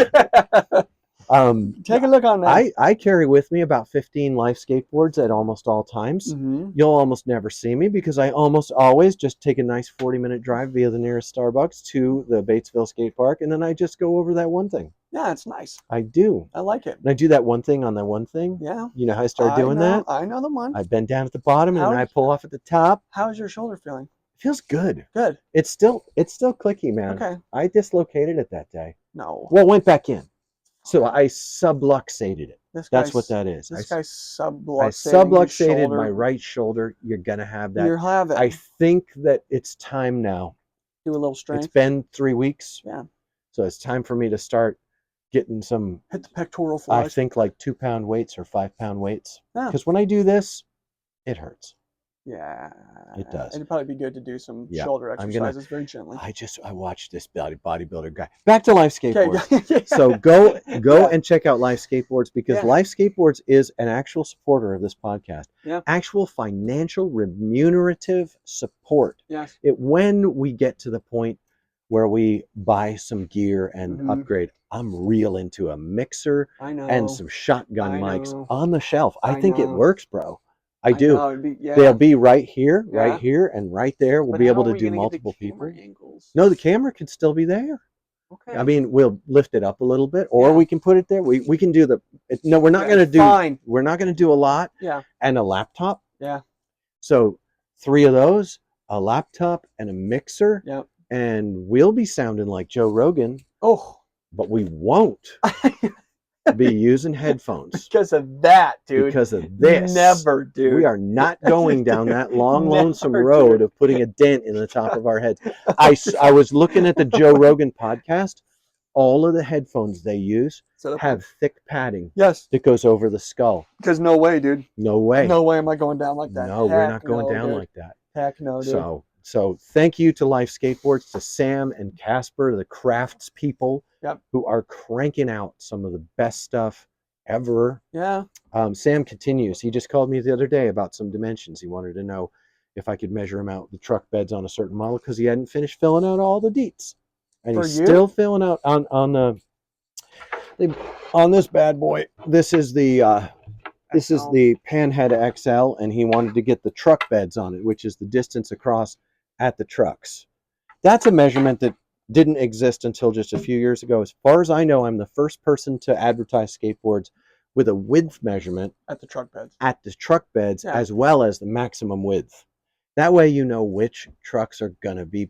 Take a look on that. I carry with me about 15 life skateboards at almost all times. Mm-hmm. You'll almost never see me because I almost always just take a nice 40-minute drive via the nearest Starbucks to the Batesville skate park, and then I just go over that one thing. Yeah, it's nice. I do. I like it. And I do that one thing on that one thing. Yeah. You know how I start doing that? I know the one. I bend down at the bottom and then I pull off at the top. How's your shoulder feeling? It feels good. Good. It's still clicky, man. Okay. I dislocated it that day. No. Well, went back in. So I subluxated it. That's what that is. This guy's I subluxating subluxated my right shoulder. You're gonna have that. You're having. I think that it's time now. Do a little strength. It's been 3 weeks. Yeah. So it's time for me to start getting some. Hit the pectoral flies. I think like 2-pound weights or 5-pound weights. Yeah. Because when I do this, it hurts. Yeah. It does. It'd probably be good to do some Yeah, shoulder exercises very gently. I watched this bodybuilder guy. Back to Life Skateboards. Okay. Yeah. So go Yeah. and check out Life Skateboards because Yeah. Life Skateboards is an actual supporter of this podcast. Yeah. Actual financial remunerative support. Yes. When we get to the point where we buy some gear and Mhm. upgrade, I'm real into a mixer I know. and some shotgun I mics know. on the shelf. I I think it know. works, bro. I do. know, it'd be- yeah. They'll be right here, Yeah. and right there. We'll But be how able are to we do gonna get the multiple camera people. angles? No, the camera can still be there. Okay. I mean, we'll lift it up a little bit, or Yeah. we can put it there. We can do no, we're not Yeah, going to do. fine. We're not going to do a lot. Yeah. And a laptop. Yeah. So 3 of those, a laptop and a mixer, Yep. and we'll be sounding like Joe Rogan, Oh. but we won't be using headphones Because of that, dude. because of this. Never, dude. We are not going down that long, lonesome Never, road dude. of putting a dent in the top of our heads. I was looking at the Joe Rogan podcast. All of the headphones they use So have thick padding yes. that goes over the skull. Because no way, dude. No way. No way am I going down like that. No, we're Heck not going no, down dude. like that. Heck no, dude. So thank you to Life Skateboards, to Sam and Casper, the crafts people, Yep. who are cranking out some of the best stuff ever. Yeah. Sam continues. He just called me the other day about some dimensions. He wanted to know if I could measure him out the truck beds on a certain model because he hadn't finished filling out all the deets, and For he's you? still filling out on this bad boy. This is the Panhead XL, and he wanted to get the truck beds on it, which is the distance across at the trucks. That's a measurement that didn't exist until just a few years ago. As far as I know, I'm the first person to advertise skateboards with a width measurement At the truck beds. at the truck beds, Yeah. as well as the maximum width. That way you know which trucks are going to be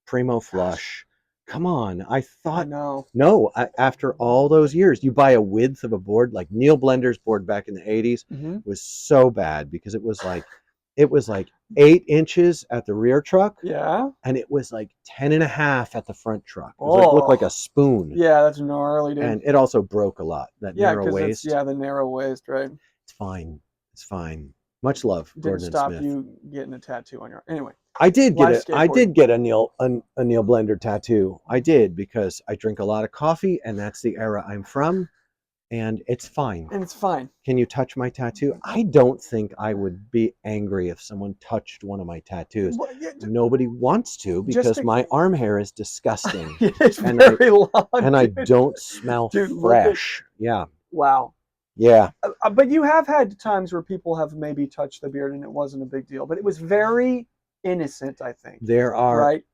primo flush. Come on. I I thought, know. no, after all those years, you buy a width of a board, like Neil Blender's board back in the 80s Mm-hmm. was so bad because it was like 8 inches at the rear truck, Yeah. and it was like 10.5 at the front truck. It was looked like a spoon. Yeah, that's gnarly, dude. And it also broke a lot, that yeah, narrow waist. the narrow waist, right? It's fine. It's fine. Much love, Didn't Gordon stop Smith. you getting a tattoo on your. Anyway. I did Life get a Neil Blender tattoo. I did, because I drink a lot of coffee, and that's the era I'm from, and it's fine. And it's fine. Can you touch my tattoo? I don't think I would be angry if someone touched one of my tattoos. Well, yeah, Nobody wants to, because my arm hair is disgusting. it's And very long. and I dude. don't smell Dude, look at- fresh. Yeah. Wow. Yeah. But you have had times where people have maybe touched the beard and it wasn't a big deal, but it was very innocent, I think. There are Right?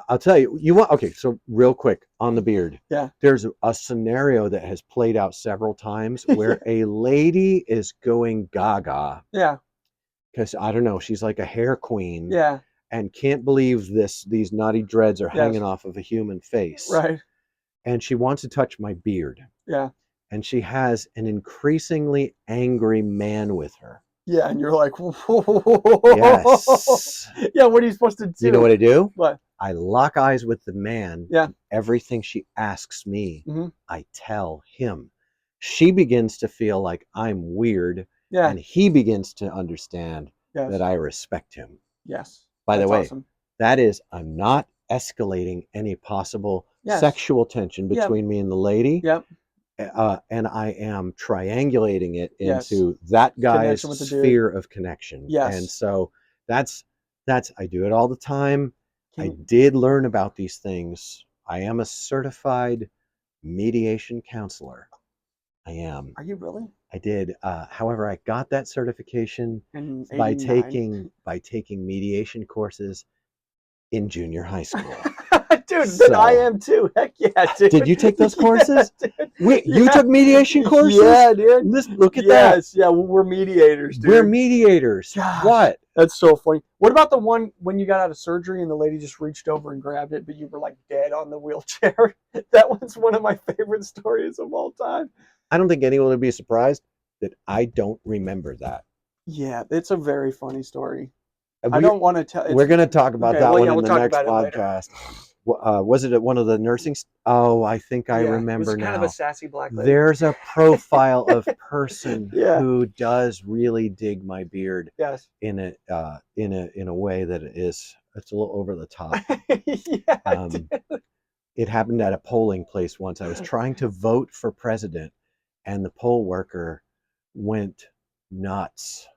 I'll tell you, okay, so real quick on the beard. Yeah. There's a scenario that has played out several times where a lady is going gaga Yeah. because, I don't know, she's like a hair queen. Yeah. And can't believe these naughty dreads are Yes. hanging off of a human face. Right. And she wants to touch my beard. Yeah. And she has an increasingly angry man with her. Yeah. And you're like, Yes. Yeah. What are you supposed to do? You know what I do? What? I lock eyes with the man. Yeah. Everything she asks me, Mhm. I tell him. She begins to feel like I'm weird, Yeah. and he begins to understand Yes. that I respect him. Yes. By the That's way, awesome. that is, I'm not escalating any possible Yes. sexual tension Yep. between me and the lady. Yep. And I am triangulating it Yes. into that guy's Connection with the dude. sphere of connection. Yes. And so that's I do it all the time. I Can- did learn about these things. I am a certified mediation counselor. I am. Are you really? I did. However, I got that certification In by 89? taking mediation courses in junior high school. Dude, So- then I am too. Heck yeah, dude. Did you take those courses? Yeah, dude. Wait, you Yeah. took mediation courses? Yeah, dude. Look at that. Yes, yeah, we're mediators, dude. We're mediators. Gosh. What? That's so funny. What about the one when you got out of surgery and the lady just reached over and grabbed it, but you were like dead on the wheelchair? That one's one of my favorite stories of all time. I don't think anyone would be surprised that I don't remember that. Yeah, it's a very funny story. And I don't want to tell. We're going to talk about that one in we'll the talk next about it later. podcast. Was it at one of the nursing? Oh, I think I Yeah, remember it was kind now. of a sassy black lady. There's a profile of person Yeah. who does really dig my beard Yes. in a way that it's a little over the top. Yeah. It happened at a polling place once. I was trying to vote for president, and the poll worker went nuts.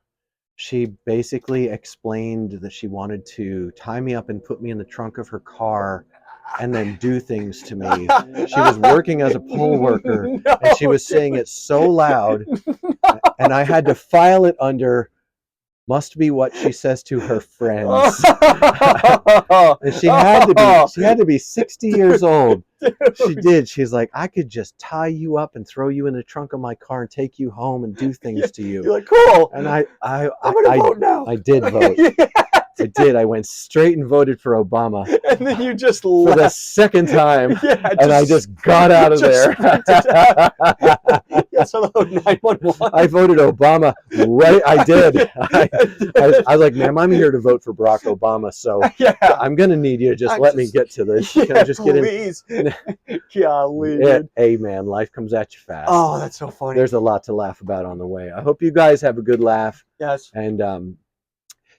She basically explained that she wanted to tie me up and put me in the trunk of her car and then do things to me. She was working as a poll worker, and she was saying it so loud, and I had to file it under must be what she says to her friends. And she had to be 60 years old. She did. She's like, I could just tie you up and throw you in the trunk of my car and take you home and do things to you. You're like, cool. And I'm gonna vote now. I did vote. Yeah. I did. I went straight and voted for Obama And then you just for the left. second time. Yeah, And I just got out of there. Yes, hello, 911. I voted Obama. Right, I did. I was like, ma'am, I'm here to vote for Barack Obama, so Yeah. I'm going to need you to just let me get to this. Can I just get in? Please. Golly, Yeah, dude. hey, man, life comes at you fast. Oh, that's so funny. There's a lot to laugh about on the way. I hope you guys have a good laugh. Yes. And,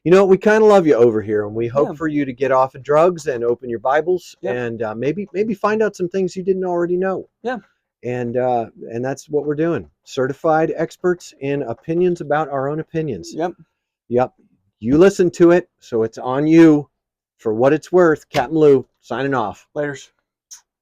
we kind of love you over here, and we hope Yeah. for you to get off of drugs and open your Bibles Yep. and maybe find out some things you didn't already know. Yeah. And that's what we're doing. Certified experts in opinions about our own opinions. Yep. Yep. You listen to it, so it's on you. For what it's worth, CapmLew signing off. Laters.